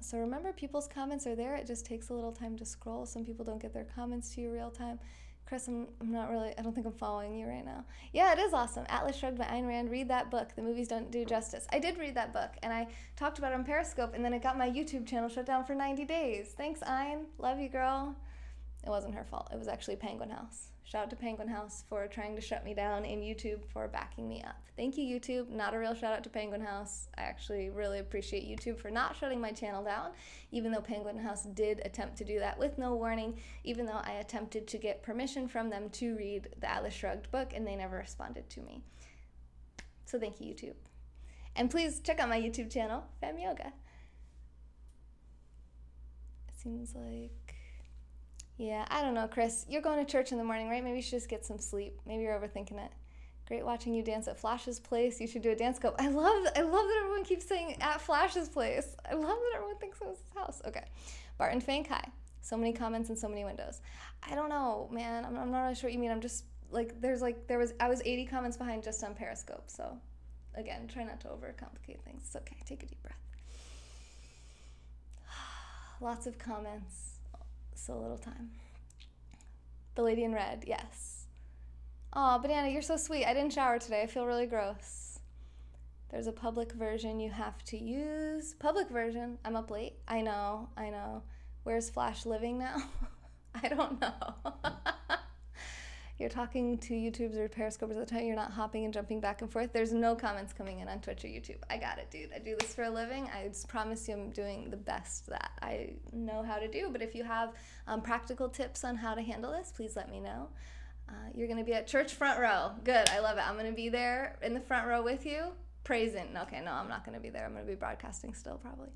So remember, people's comments are there. It just takes a little time to scroll. Some people don't get their comments to you real time. Chris, I'm not really, I don't think I'm following you right now. Yeah, it is awesome. Atlas Shrugged by Ayn Rand. Read that book. The movies don't do justice. I did read that book, and I talked about it on Periscope, and then it got my YouTube channel shut down for 90 days. Thanks, Ayn. Love you, girl. It wasn't her fault. It was actually Penguin House. Shout out to Penguin House for trying to shut me down, and YouTube for backing me up. Thank you, YouTube. Not a real shout out to Penguin House. I actually really appreciate YouTube for not shutting my channel down, even though Penguin House did attempt to do that with no warning, even though I attempted to get permission from them to read the Atlas Shrugged book, and they never responded to me. So thank you, YouTube. And please check out my YouTube channel, Fem Yoga. It seems like... Yeah, I don't know, Chris. You're going to church in the morning, right? Maybe you should just get some sleep. Maybe you're overthinking it. Great watching you dance at Flash's place. You should do a dance scope. I love that everyone keeps saying at Flash's place. I love that everyone thinks it was his house. Okay. Barton Fank, hi. So many comments and so many windows. I don't know, man. I'm not really sure what you mean. I'm just I was 80 comments behind just on Periscope. So again, try not to overcomplicate things. It's okay. Take a deep breath. Lots of comments, so little time. The lady in red, yes. Aw, Banana, you're so sweet. I didn't shower today. I feel really gross. There's a public version you have to use. Public version? I'm up late. I know. Where's Flash living now? I don't know. You're talking to YouTubers or Periscopers at the time. You're not hopping and jumping back and forth. There's no comments coming in on Twitch or YouTube. I got it, dude. I do this for a living. I just promise you I'm doing the best that I know how to do. But if you have practical tips on how to handle this, please let me know. You're going to be at church front row. Good. I love it. I'm going to be there in the front row with you. Praising. Okay, no, I'm not going to be there. I'm going to be broadcasting still, probably.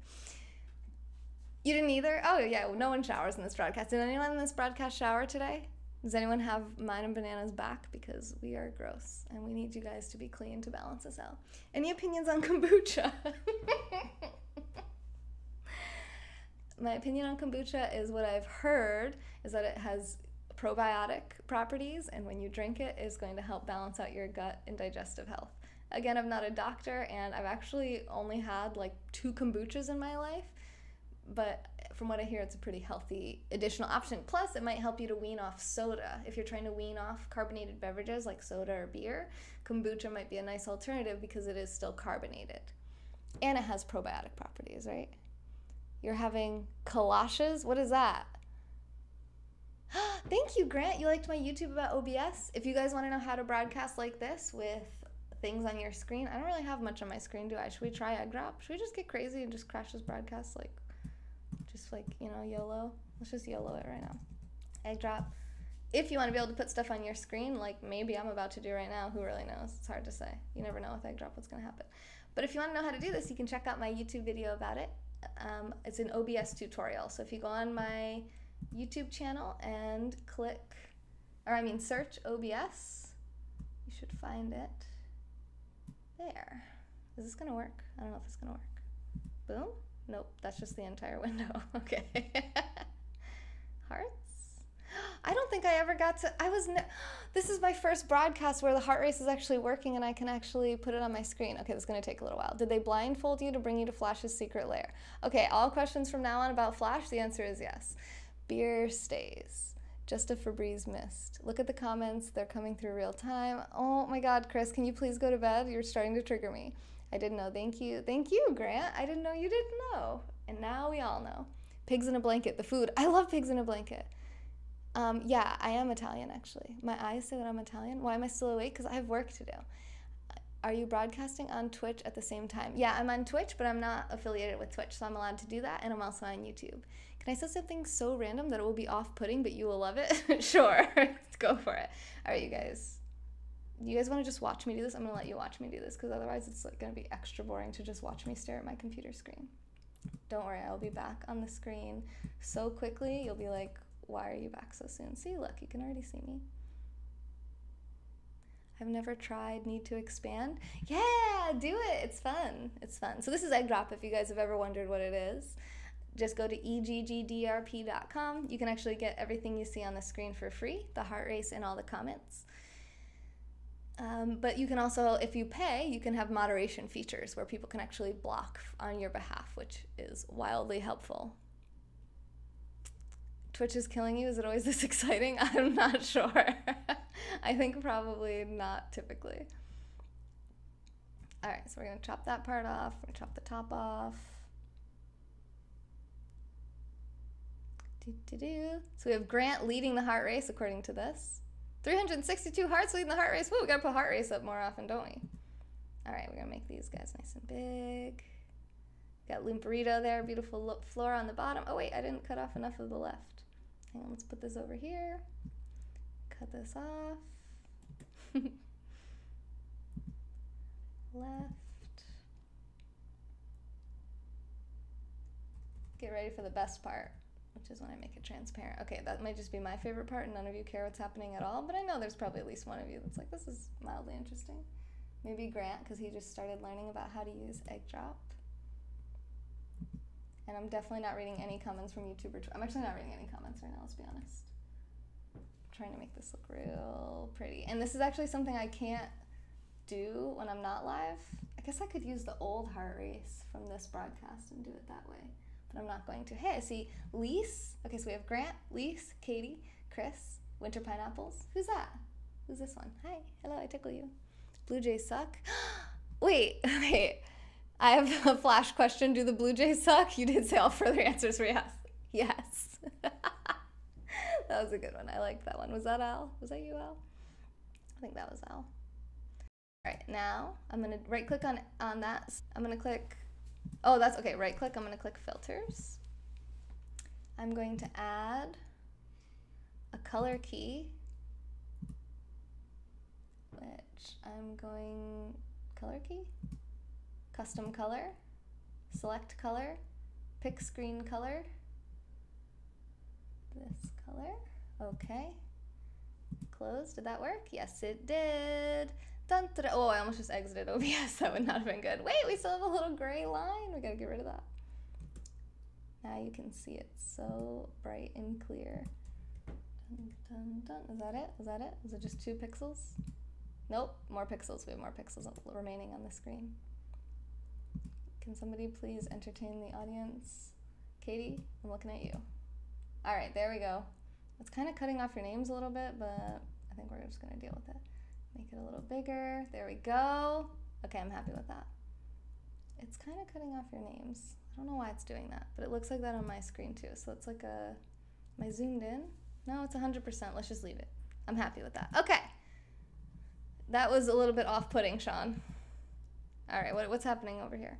You didn't either? Oh, yeah. No one showers in this broadcast. Did anyone in this broadcast shower today? Does anyone have mine and Banana's back? Because we are gross, and we need you guys to be clean to balance us out. Any opinions on kombucha? My opinion on kombucha is what I've heard is that it has probiotic properties, and when you drink it, it's going to help balance out your gut and digestive health. Again, I'm not a doctor, and I've actually only had like 2 kombuchas in my life, but from what I hear, it's a pretty healthy additional option. Plus, it might help you to wean off soda. If you're trying to wean off carbonated beverages like soda or beer, kombucha might be a nice alternative because it is still carbonated. And it has probiotic properties, right? You're having galoshes? What is that? Thank you, Grant. You liked my YouTube about OBS? If you guys want to know how to broadcast like this with things on your screen, I don't really have much on my screen, do I? Should we try egg drop? Should we just get crazy and just crash this broadcast YOLO? Let's just YOLO it right now. Egg drop. If you want to be able to put stuff on your screen, like maybe I'm about to do right now, who really knows? It's hard to say. You never know with egg drop what's going to happen. But if you want to know how to do this, you can check out my YouTube video about it. It's an OBS tutorial. So if you go on my YouTube channel and search OBS, you should find it there. Is this going to work? I don't know if it's going to work. Boom. Nope, that's just the entire window. Okay. Hearts? I don't think I ever got to, this is my first broadcast where the heart race is actually working and I can actually put it on my screen. Okay, this is going to take a little while. Did they blindfold you to bring you to Flash's secret lair? Okay, all questions from now on about Flash, the answer is yes. Beer stays. Just a Febreze mist. Look at the comments. They're coming through real time. Oh my God, Chris, can you please go to bed? You're starting to trigger me. I didn't know. Thank you. Thank you, Grant. I didn't know you didn't know. And now we all know. Pigs in a blanket, the food. I love pigs in a blanket. Yeah, I am Italian, actually. My eyes say that I'm Italian. Why am I still awake? Because I have work to do. Are you broadcasting on Twitch at the same time? Yeah, I'm on Twitch, but I'm not affiliated with Twitch, so I'm allowed to do that, and I'm also on YouTube. Can I say something so random that it will be off-putting, but you will love it? Sure. Go for it. All right, you guys. You guys want to just watch me do this? I'm going to let you watch me do this, because otherwise it's like going to be extra boring to just watch me stare at my computer screen. Don't worry, I'll be back on the screen so quickly, you'll be like, why are you back so soon? See, look, you can already see me. I've never tried, need to expand. Yeah, do it. It's fun. It's fun. So this is Egg Drop, if you guys have ever wondered what it is. Just go to eggdrp.com. You can actually get everything you see on the screen for free, the heart race and all the comments. But you can also, if you pay, you can have moderation features where people can actually block on your behalf, which is wildly helpful. Twitch is killing you? Is it always this exciting? I'm not sure. I think probably not typically. All right, so we're going to chop that part off. We're going to chop the top off. So we have Grant leading the heart race according to this. 362 hearts leading the heart race. Woo, we got to put heart race up more often, don't we? All right, we're going to make these guys nice and big. Got Limperito there, beautiful flora on the bottom. Oh wait, I didn't cut off enough of the left. Hang on, let's put this over here. Cut this off. Left. Get ready for the best part. which is when I make it transparent. Okay, that might just be my favorite part and none of you care what's happening at all, but I know there's probably at least one of you that's like, this is mildly interesting. Maybe Grant, because he just started learning about how to use egg drop. And I'm definitely not reading any comments from YouTube or I'm actually not reading any comments right now, let's be honest. I'm trying to make this look real pretty. And this is actually something I can't do when I'm not live. I guess I could use the old heart race from this broadcast and do it that way, but I'm not going to. Hey, I see Lise. Okay, so we have Grant, Lise, Katie, Chris, Winter Pineapples. Who's that? Who's this one? Hi, hello, I tickle you. Blue Jays suck. Wait. I have a flash question. Do the Blue Jays suck? You did say all further answers were yes. Yes. That was a good one. I liked that one. Was that Al? Was that you, Al? I think that was Al. All right, now I'm going to right click on that. I'm going to click, oh, that's okay. Right click. I'm going to click filters. I'm going to add a color key, which I'm going, color key? Custom color, select color, pick screen color, this color, okay, close. Did that work? Yes, it did. Dun, dun, dun. Oh, I almost just exited OBS. That would not have been good. Wait, we still have a little gray line. We gotta get rid of that. Now you can see it so bright and clear. Dun, dun, dun. Is that it? Is that it? Is it just 2 pixels? Nope, more pixels. We have more pixels remaining on the screen. Can somebody please entertain the audience? Katie, I'm looking at you. All right, there we go. It's kind of cutting off your names a little bit, but I think we're just gonna deal with it. Make it a little bigger. There we go. Okay, I'm happy with that. It's kind of cutting off your names. I don't know why it's doing that, but it looks like that on my screen too. So it's like a, am I zoomed in? No, it's 100%. Let's just leave it. I'm happy with that. Okay. That was a little bit off-putting, Sean. All right, what's happening over here?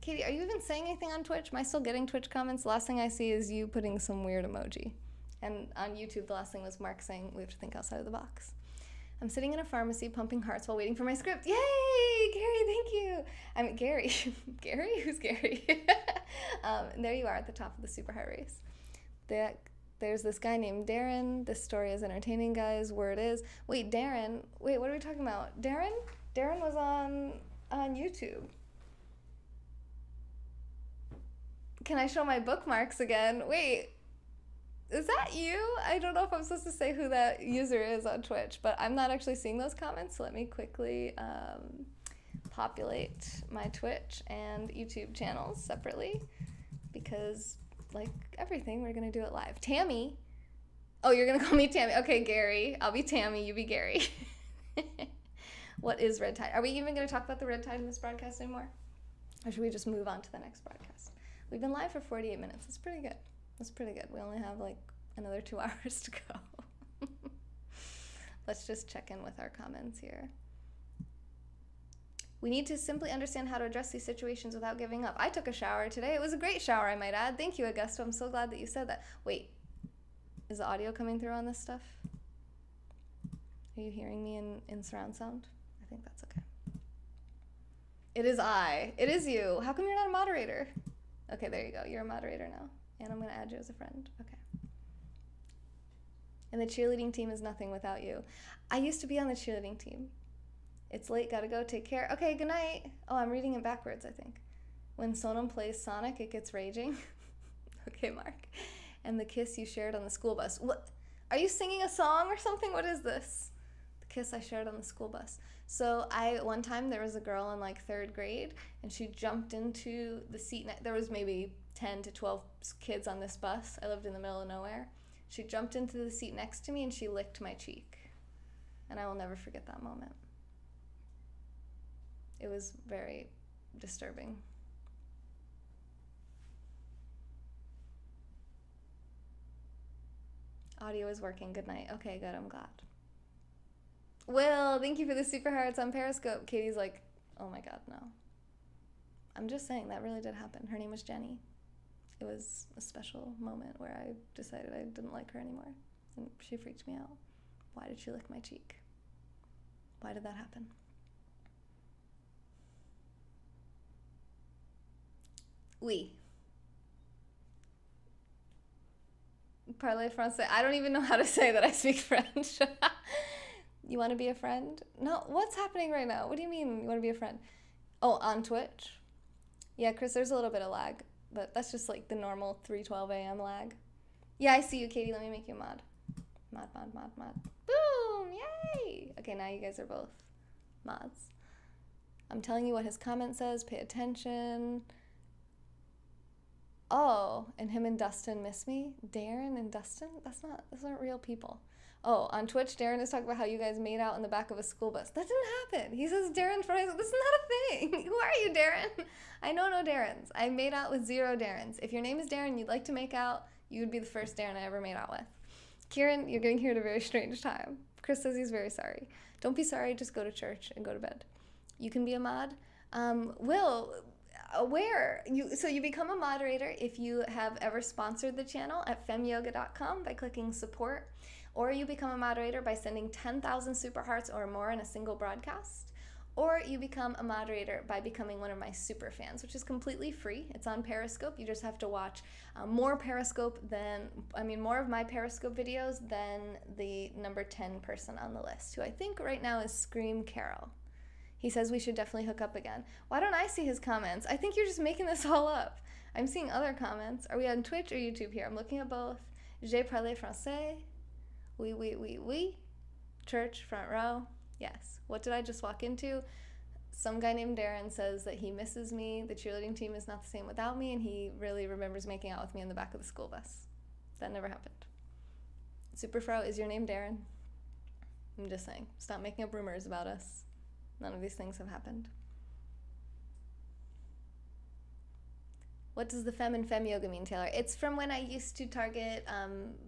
Katie, are you even saying anything on Twitch? Am I still getting Twitch comments? The last thing I see is you putting some weird emoji. And on YouTube, the last thing was Mark saying we have to think outside of the box. I'm sitting in a pharmacy pumping hearts while waiting for my script. Yay! Gary, thank you. I'm Gary. Gary? Who's Gary? And there you are at the top of the Super Heart Race. There's this guy named Darren. This story is entertaining, guys. Word is. Wait, Darren. Wait, what are we talking about? Darren? Darren was on YouTube. Can I show my bookmarks again? Wait, is that you? I don't know if I'm supposed to say who that user is on Twitch, but I'm not actually seeing those comments, so let me quickly populate my Twitch and YouTube channels separately, because like everything, we're gonna do it live. Tammy. Oh, you're gonna call me Tammy. Okay, Gary. I'll be Tammy, you be Gary. What is Red Tide? Are we even gonna talk about the Red Tide in this broadcast anymore? Or should we just move on to the next broadcast? We've been live for 48 minutes. That's pretty good. That's pretty good. We only have like another 2 hours to go. Let's just check in with our comments here. We need to simply understand how to address these situations without giving up. I took a shower today. It was a great shower, I might add. Thank you, Augusto. I'm so glad that you said that. Wait, is the audio coming through on this stuff? Are you hearing me in surround sound? I think that's okay. It is I. It is you. How come you're not a moderator? Okay, there you go. You're a moderator now. And I'm going to add you as a friend. Okay. And the cheerleading team is nothing without you. I used to be on the cheerleading team. It's late, gotta go, take care. Okay, good night. Oh, I'm reading it backwards, I think. When Sonam plays Sonic, it gets raging. Okay, Mark. And the kiss you shared on the school bus. What? Are you singing a song or something? What is this? The kiss I shared on the school bus. So one time there was a girl in like 3rd grade, and she jumped into the seat. There was maybe 10 to 12 kids on this bus. I lived in the middle of nowhere. She jumped into the seat next to me and she licked my cheek. And I will never forget that moment. It was very disturbing. Audio is working. Good night. Okay, good. I'm glad. Will, thank you for the super hearts on Periscope. Katie's like, oh my God, no. I'm just saying that really did happen. Her name was Jenny. It was a special moment where I decided I didn't like her anymore. And she freaked me out. Why did she lick my cheek? Why did that happen? parlez français. I don't even know how to say that I speak French. You want to be a friend? No, what's happening right now? What do you mean you want to be a friend? Oh, on Twitch? Yeah, Chris, there's a little bit of lag, but that's just like the normal 3:12 a.m. lag. Yeah, I see you, Katie. Let me make you a mod. Mod. Boom! Yay! Okay, now you guys are both mods. I'm telling you what his comment says. Pay attention. Oh, and him and Dustin miss me? Darren and Dustin? Those aren't real people. Oh, on Twitch, Darren is talking about how you guys made out in the back of a school bus. That didn't happen. He says Darren's friends. This is not a thing. Who are you, Darren? I know no Darrens. I made out with 0 Darrens. If your name is Darren, you'd like to make out, you would be the first Darren I ever made out with. Kieran, you're getting here at a very strange time. Chris says he's very sorry. Don't be sorry. Just go to church and go to bed. You can be a mod. Will, where? So you become a moderator if you have ever sponsored the channel at femyoga.com by clicking support, or you become a moderator by sending 10,000 super hearts or more in a single broadcast, or you become a moderator by becoming one of my super fans, which is completely free. It's on Periscope. You just have to watch more of my Periscope videos than the number 10 person on the list, who I think right now is Scream Carol. He says we should definitely hook up again. Why don't I see his comments? I think you're just making this all up. I'm seeing other comments. Are we on Twitch or YouTube here? I'm looking at both. Je parle français. Oui. Church, front row. Yes. What did I just walk into? Some guy named Darren says that he misses me. The cheerleading team is not the same without me, and he really remembers making out with me in the back of the school bus. That never happened. Superfro, is your name Darren? I'm just saying. Stop making up rumors about us. None of these things have happened. What does the fem and fem yoga mean, Taylor? It's from when I used to target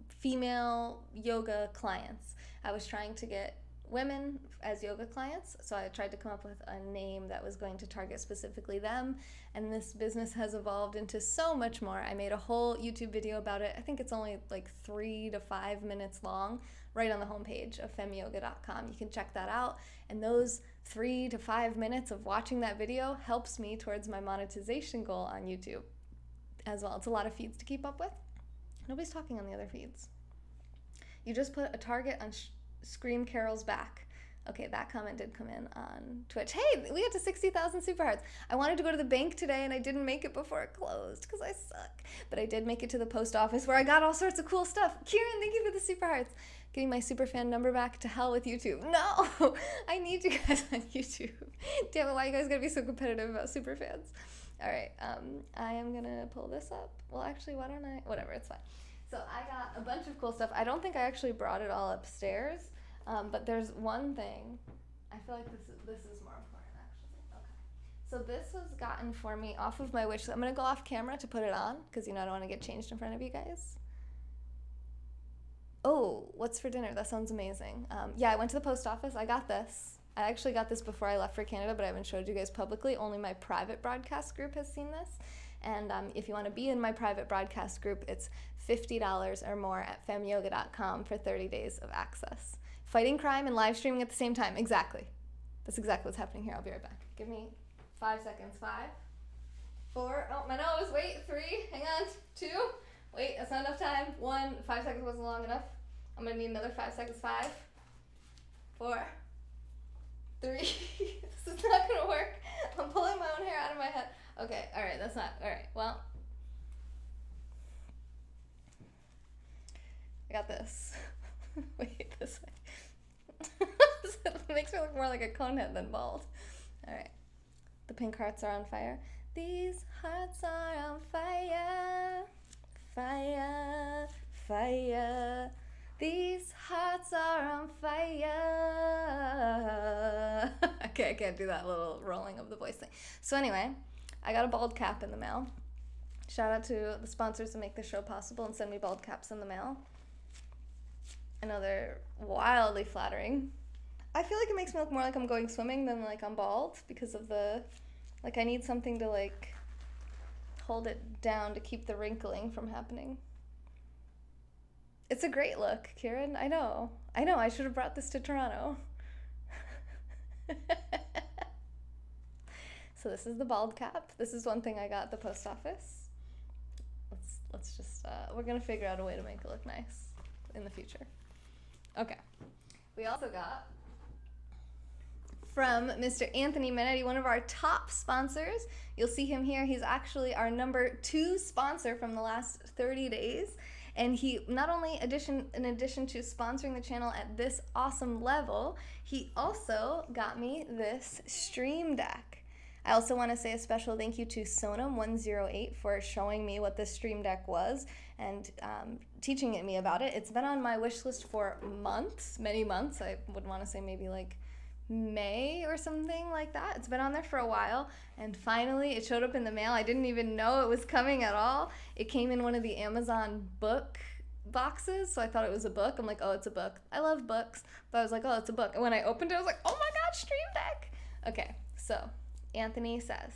female yoga clients. I was trying to get women as yoga clients, so I tried to come up with a name that was going to target specifically them, and this business has evolved into so much more. I made a whole YouTube video about it. I think it's only like 3 to 5 minutes long, right on the homepage of femyoga.com. You can check that out, and those 3 to 5 minutes of watching that video helps me towards my monetization goal on YouTube as well. It's a lot of feeds to keep up with. Nobody's talking on the other feeds. You just put a target on Scream Carol's back. Okay, that comment did come in on Twitch. Hey, we got to 60,000 super hearts. I wanted to go to the bank today and I didn't make it before it closed because I suck. But I did make it to the post office where I got all sorts of cool stuff. Kieran, thank you for the super hearts. Getting my super fan number back. To hell with YouTube. No, I need you guys on YouTube. Damn it, why you guys gotta be so competitive about super fans? All right, I am gonna pull this up. Well, actually, why don't I? Whatever, it's fine. So I got a bunch of cool stuff. I don't think I actually brought it all upstairs. But there's one thing. I feel like this is more important, actually. Okay. So this was gotten for me off of my wish list. I'm going to go off camera to put it on because, I don't want to get changed in front of you guys. Oh, what's for dinner? That sounds amazing. Yeah, I went to the post office. I got this. I actually got this before I left for Canada, but I haven't showed you guys publicly. Only my private broadcast group has seen this. And if you want to be in my private broadcast group, it's $50 or more at femyoga.com for 30 days of access. Fighting crime and live streaming at the same time. Exactly. That's exactly what's happening here. I'll be right back. Give me 5 seconds. 5, 4. Oh, my nose. Wait. 3. Hang on. 2. Wait, that's not enough time. 1. 5 seconds wasn't long enough. I'm going to need another 5 seconds. 5, 4, 3. This is not going to work. I'm pulling my own hair out of my head. Okay. All right. That's not. All right. Well, I got this. Wait, this way. It makes me look more like a conehead than bald. All right. The pink hearts are on fire. These hearts are on fire. Fire. Fire. These hearts are on fire. Okay, I can't do that little rolling of the voice thing. So anyway, I got a bald cap in the mail. Shout out to the sponsors that make this show possible and send me bald caps in the mail. I know they're wildly flattering. I feel like it makes me look more like I'm going swimming than like I'm bald because of the, like I need something to like hold it down to keep the wrinkling from happening. It's a great look, Kieran. I know. I should have brought this to Toronto. So this is the bald cap. This is one thing I got at the post office. Let's just we're gonna figure out a way to make it look nice in the future. Okay. We also got from Mr. Anthony Minetti, one of our top sponsors. You'll see him here. He's actually our number 2 sponsor from the last 30 days. And he not only, in addition to sponsoring the channel at this awesome level, he also got me this Stream Deck. I also want to say a special thank you to Sonam108 for showing me what this Stream Deck was and teaching me about it. It's been on my wish list for months, many months. I would want to say maybe like May or something like that. It's been on there for a while, and finally it showed up in the mail. I didn't even know it was coming at all. It came in one of the Amazon book boxes, so I thought it was a book. I'm like, oh, it's a book. I love books, but I was like, oh, it's a book. And when I opened it, I was like, oh my god, Stream Deck. Okay, so Anthony says,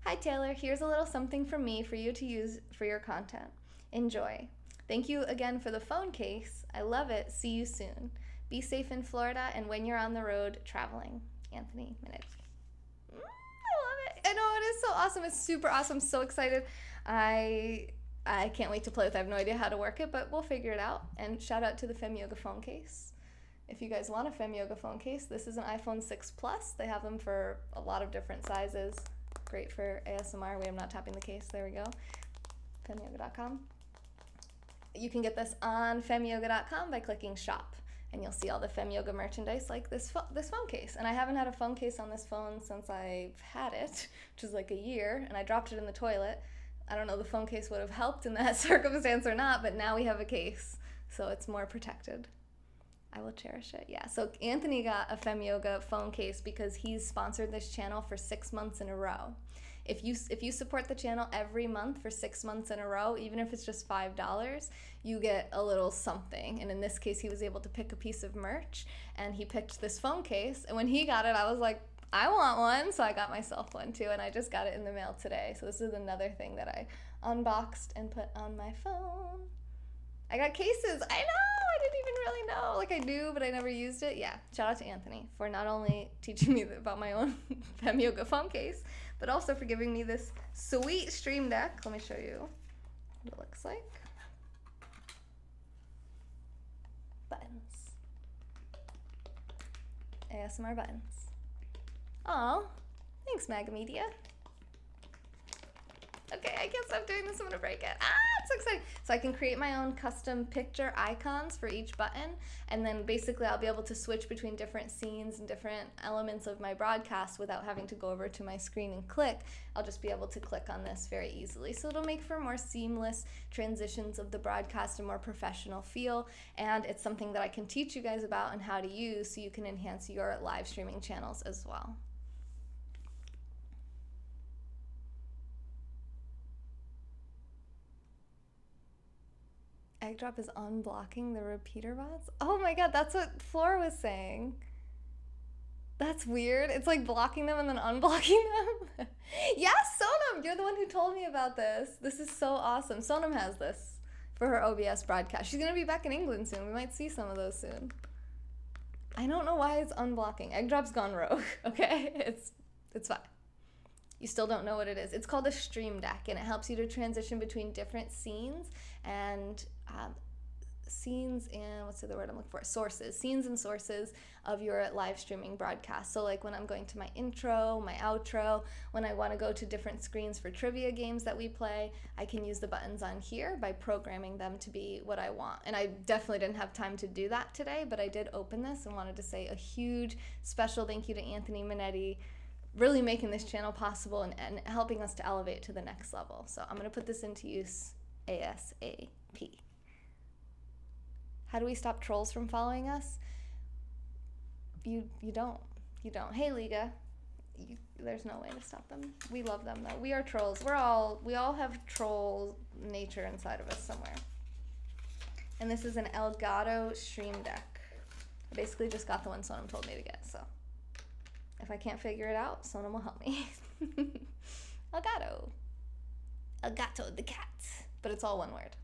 hi Taylor, here's a little something from me for you to use for your content. Enjoy. Thank you again for the phone case. I love it. See you soon. Be safe in Florida and when you're on the road traveling. Anthony Minetti. I love it. I know, it is so awesome. It's super awesome. So excited. I can't wait to play with it. I have no idea how to work it, but we'll figure it out. And shout out to the FemYoga phone case. If you guys want a FemYoga phone case, this is an iPhone 6 Plus. They have them for a lot of different sizes. Great for ASMR. Wait, I'm not tapping the case. There we go. FemYoga.com. You can get this on FemYoga.com by clicking shop. And you'll see all the FemYoga merchandise like this phone case. And I haven't had a phone case on this phone since I've had it, which is like a year, and I dropped it in the toilet. I don't know, the phone case would have helped in that circumstance or not, but now we have a case, so it's more protected. I will cherish it. Yeah, so Anthony got a FemYoga phone case because he's sponsored this channel for 6 months in a row. If you support the channel every month for 6 months in a row, even if it's just $5, you get a little something. And in this case, he was able to pick a piece of merch, and he picked this phone case. And when he got it, I was like, I want one, so I got myself one too, and I just got it in the mail today. So this is another thing that I unboxed and put on my phone. I got cases. I know, I didn't even really know. Like I knew, but I never used it. Yeah, shout out to Anthony for not only teaching me about my own FemYoga phone case, but also for giving me this sweet Stream Deck. Let me show you what it looks like. Buttons. ASMR buttons. Aw, thanks Magamedia. Okay, I can't stop doing this. I'm gonna break it. Ah, it's so exciting. So I can create my own custom picture icons for each button, and then basically I'll be able to switch between different scenes and different elements of my broadcast without having to go over to my screen and click. I'll just be able to click on this very easily. So it'll make for more seamless transitions of the broadcast, a more professional feel, and it's something that I can teach you guys about and how to use so you can enhance your live streaming channels as well. Egg drop is unblocking the repeater bots? Oh my god, that's what Flora was saying. That's weird. It's like blocking them and then unblocking them. Yes, Sonam, you're the one who told me about this. This is so awesome. Sonam has this for her OBS broadcast. She's gonna be back in England soon. We might see some of those soon. I don't know why it's unblocking. Egg drop's gone rogue, okay? It's fine. You still don't know what it is. It's called a Stream Deck, and it helps you to transition between different scenes and scenes and what's the other word I'm looking for? Sources. Scenes and sources of your live streaming broadcast. So like when I'm going to my intro, my outro, when I want to go to different screens for trivia games that we play, I can use the buttons on here by programming them to be what I want. And I definitely didn't have time to do that today, but I did open this and wanted to say a huge special thank you to Anthony Minetti, really making this channel possible and helping us to elevate to the next level. So I'm going to put this into use ASAP. How do we stop trolls from following us? You don't. You don't. Hey, Liga. There's no way to stop them. We love them, though. We are trolls. We all have troll nature inside of us somewhere. And this is an Elgato Stream Deck. I basically just got the one Sonam told me to get, so if I can't figure it out, Sonam will help me. Elgato. Elgato the cat. But it's all one word.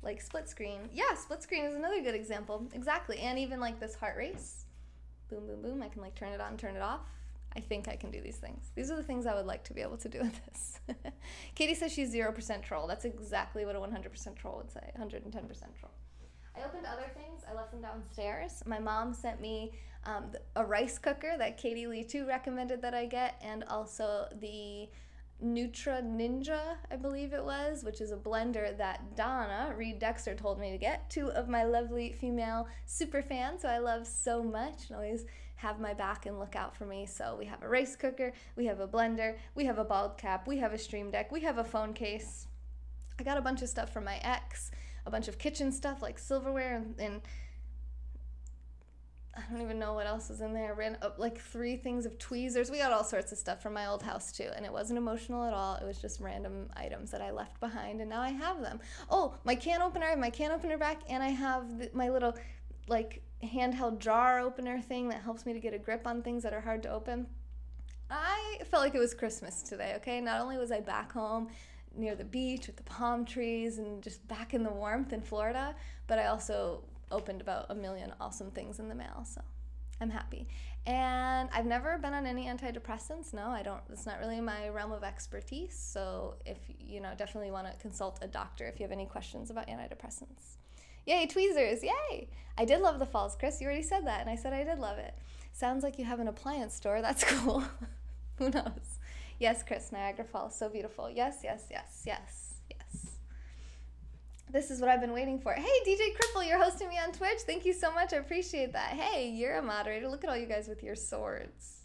Like split screen. Yeah, split screen is another good example. Exactly. And even like this heart race. Boom, boom, boom. I can like turn it on, turn it off. I think I can do these things. These are the things I would like to be able to do with this. Katie says she's 0% troll. That's exactly what a 100% troll would say. 110% troll. I opened other things. I left them downstairs. My mom sent me a rice cooker that Katie Lee too recommended that I get, and also the Nutra Ninja, I believe it was, which is a blender that Donna Reed Dexter told me to get. Two of my lovely female super fans who I love so much and always have my back and look out for me. So we have a rice cooker, we have a blender, we have a bald cap, we have a stream deck, we have a phone case. I got a bunch of stuff from my ex, a bunch of kitchen stuff like silverware, and I don't even know what else is in there. Ran up like 3 things of tweezers. We got all sorts of stuff from my old house too, and it wasn't emotional at all. It was just random items that I left behind, and now I have them. Oh, my can opener, I have my can opener back, and I have my little like handheld jar opener thing that helps me to get a grip on things that are hard to open. I felt like it was Christmas today, okay? Not only was I back home near the beach with the palm trees and just back in the warmth in Florida, but I also opened about a million awesome things in the mail, so I'm happy. And I've never been on any antidepressants. No, I don't. It's not really my realm of expertise, so if you definitely want to consult a doctor if you have any questions about antidepressants. Yay, tweezers, yay! I did love the falls, Chris. You already said that, and I said I did love it. Sounds like you have an appliance store. That's cool. Who knows? Yes, Chris, Niagara Falls, so beautiful. Yes, yes, yes, yes, yes. This is what I've been waiting for. Hey, DJ Cripple, you're hosting me on Twitch. Thank you so much. I appreciate that. Hey, you're a moderator. Look at all you guys with your swords.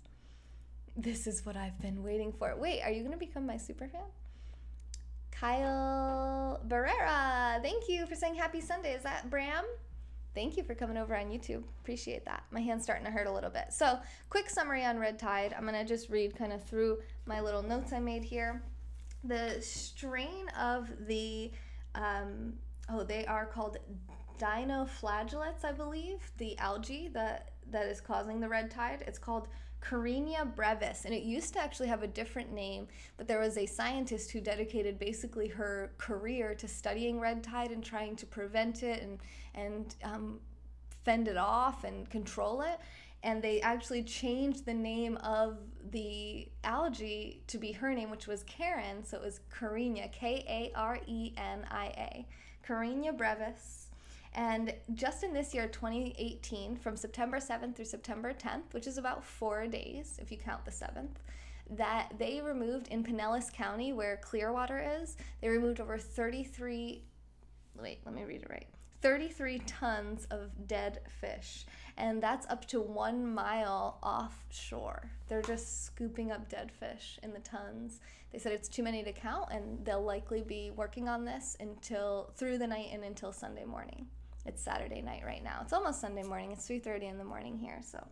This is what I've been waiting for. Wait, are you going to become my super fan? Kyle Barrera, thank you for saying happy Sunday. Is that Bram? Thank you for coming over on YouTube. Appreciate that. My hand's starting to hurt a little bit. So, quick summary on red tide. I'm going to just read kind of through my little notes I made here. The strain of the, they are called dinoflagellates, I believe, the algae that is causing the red tide. It's called Carenia brevis, and it used to actually have a different name, but there was a scientist who dedicated basically her career to studying red tide and trying to prevent it and fend it off and control it. And they actually changed the name of the algae to be her name, which was Karen, so it was Carenia, Karenia, Carenia brevis. And just in this year, 2018, from September 7th through September 10th, which is about 4 days, if you count the 7th, that they removed in Pinellas County, where Clearwater is, they removed over 33 tons of dead fish. And that's up to 1 mile offshore. They're just scooping up dead fish in the tons. They said it's too many to count, and they'll likely be working on this through the night and until Sunday morning. It's Saturday night right now. It's almost Sunday morning. It's 3:30 in the morning here. So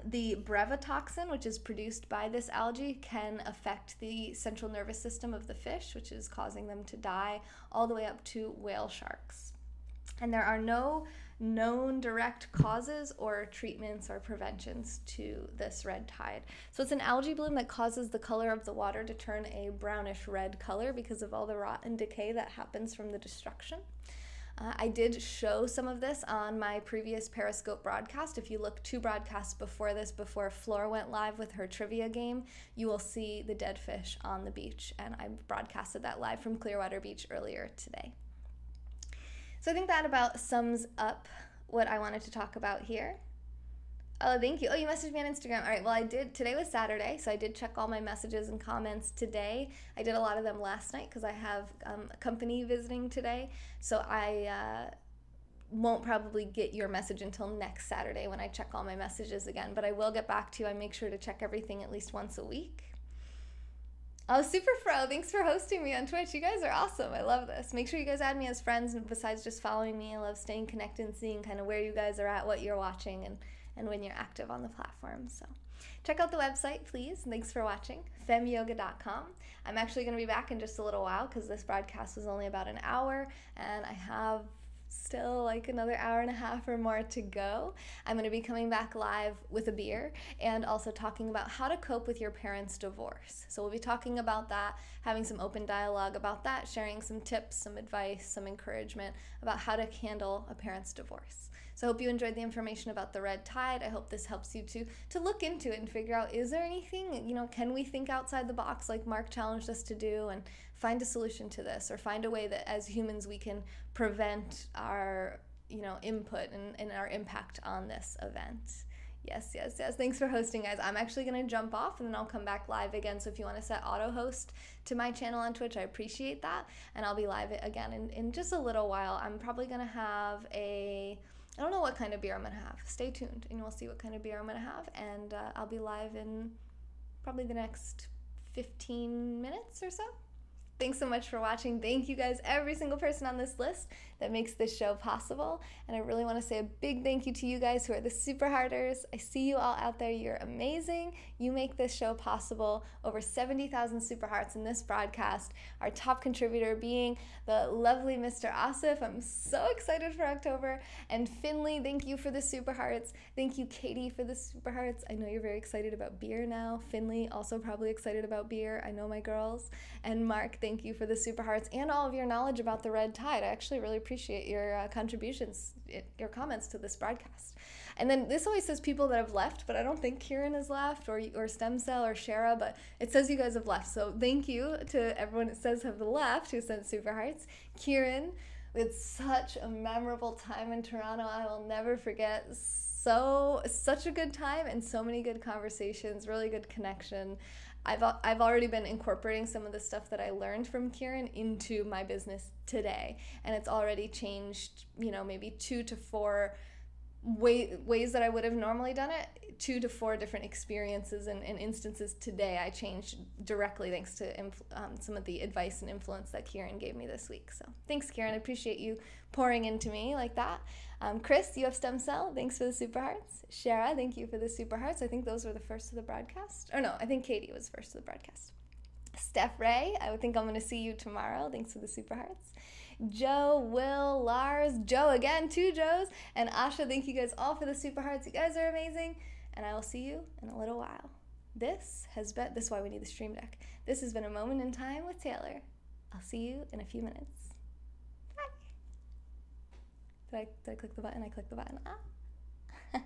the brevetoxin, which is produced by this algae, can affect the central nervous system of the fish, which is causing them to die, all the way up to whale sharks. And there are no known direct causes or treatments or preventions to this red tide. So it's an algae bloom that causes the color of the water to turn a brownish red color because of all the rot and decay that happens from the destruction. I did show some of this on my previous Periscope broadcast. If you look 2 broadcasts before this, before Flora went live with her trivia game, you will see the dead fish on the beach, and I broadcasted that live from Clearwater Beach earlier today. So I think that about sums up what I wanted to talk about here. Oh, thank you. Oh, you messaged me on Instagram. All right, well, I did. Today was Saturday, so I did check all my messages and comments today. I did a lot of them last night because I have company visiting today, so I won't probably get your message until next Saturday when I check all my messages again, but I will get back to you. I make sure to check everything at least once a week. Oh, Super Fro, thanks for hosting me on Twitch. You guys are awesome. I love this. Make sure you guys add me as friends, and besides just following me, I love staying connected and seeing kind of where you guys are at, what you're watching, and when you're active on the platform. So check out the website, please. Thanks for watching, femyoga.com. I'm actually going to be back in just a little while because this broadcast was only about an hour, and I have still like another hour and a half or more to go. I'm going to be coming back live with a beer and also talking about how to cope with your parents' divorce. So we'll be talking about that, having some open dialogue about that, sharing some tips, some advice, some encouragement about how to handle a parent's divorce. So I hope you enjoyed the information about the red tide. I hope this helps you to look into it and figure out, is there anything, can we think outside the box like Mark challenged us to do, and find a solution to this, or find a way that as humans we can prevent our input and our impact on this event. Yes. Thanks for hosting, guys. I'm actually going to jump off and then I'll come back live again. So if you want to set auto host to my channel on Twitch, I appreciate that. And I'll be live again in just a little while. I'm probably going to have I don't know what kind of beer I'm going to have. Stay tuned and we'll see what kind of beer I'm going to have. And I'll be live in probably the next 15 minutes or so. Thanks so much for watching. Thank you guys, every single person on this list that makes this show possible. And I really want to say a big thank you to you guys who are the super hearters. I see you all out there. You're amazing. You make this show possible. Over 70,000 super hearts in this broadcast. Our top contributor being the lovely Mr. Asif. I'm so excited for October. And Finley, thank you for the super hearts. Thank you, Katie, for the super hearts. I know you're very excited about beer now. Finley, also probably excited about beer. I know my girls. And Mark, thank you for the super hearts and all of your knowledge about the red tide. I actually really appreciate your contributions, your comments to this broadcast. And then this always says people that have left, but I don't think Kieran has left, or Stem Cell, or Shara, but it says you guys have left. So thank you to everyone that says have left who sent super hearts. Kieran, we had such a memorable time in Toronto. I will never forget. Such a good time and so many good conversations, really good connection. I've already been incorporating some of the stuff that I learned from Kieran into my business today, and it's already changed, maybe 2 to 4 ways that I would have normally done it. 2 to 4 different experiences and instances today I changed directly thanks to some of the advice and influence that Kieran gave me this week. So thanks, Kieran. I appreciate you pouring into me like that. Chris, you have Stem Cell. Thanks for the super hearts. Shara, thank you for the super hearts. I think those were the first of the broadcast. Oh no, I think Katie was first of the broadcast. Steph Ray, I would think I'm going to see you tomorrow. Thanks for the super hearts. Joe, Will, Lars, Joe again, 2 Joes, and Asha, thank you guys all for the super hearts. You guys are amazing, and I will see you in a little while. This is why we need the stream deck. This has been a moment in time with Taylor. I'll see you in a few minutes. Bye. Did I click the button? I clicked the button. Ah.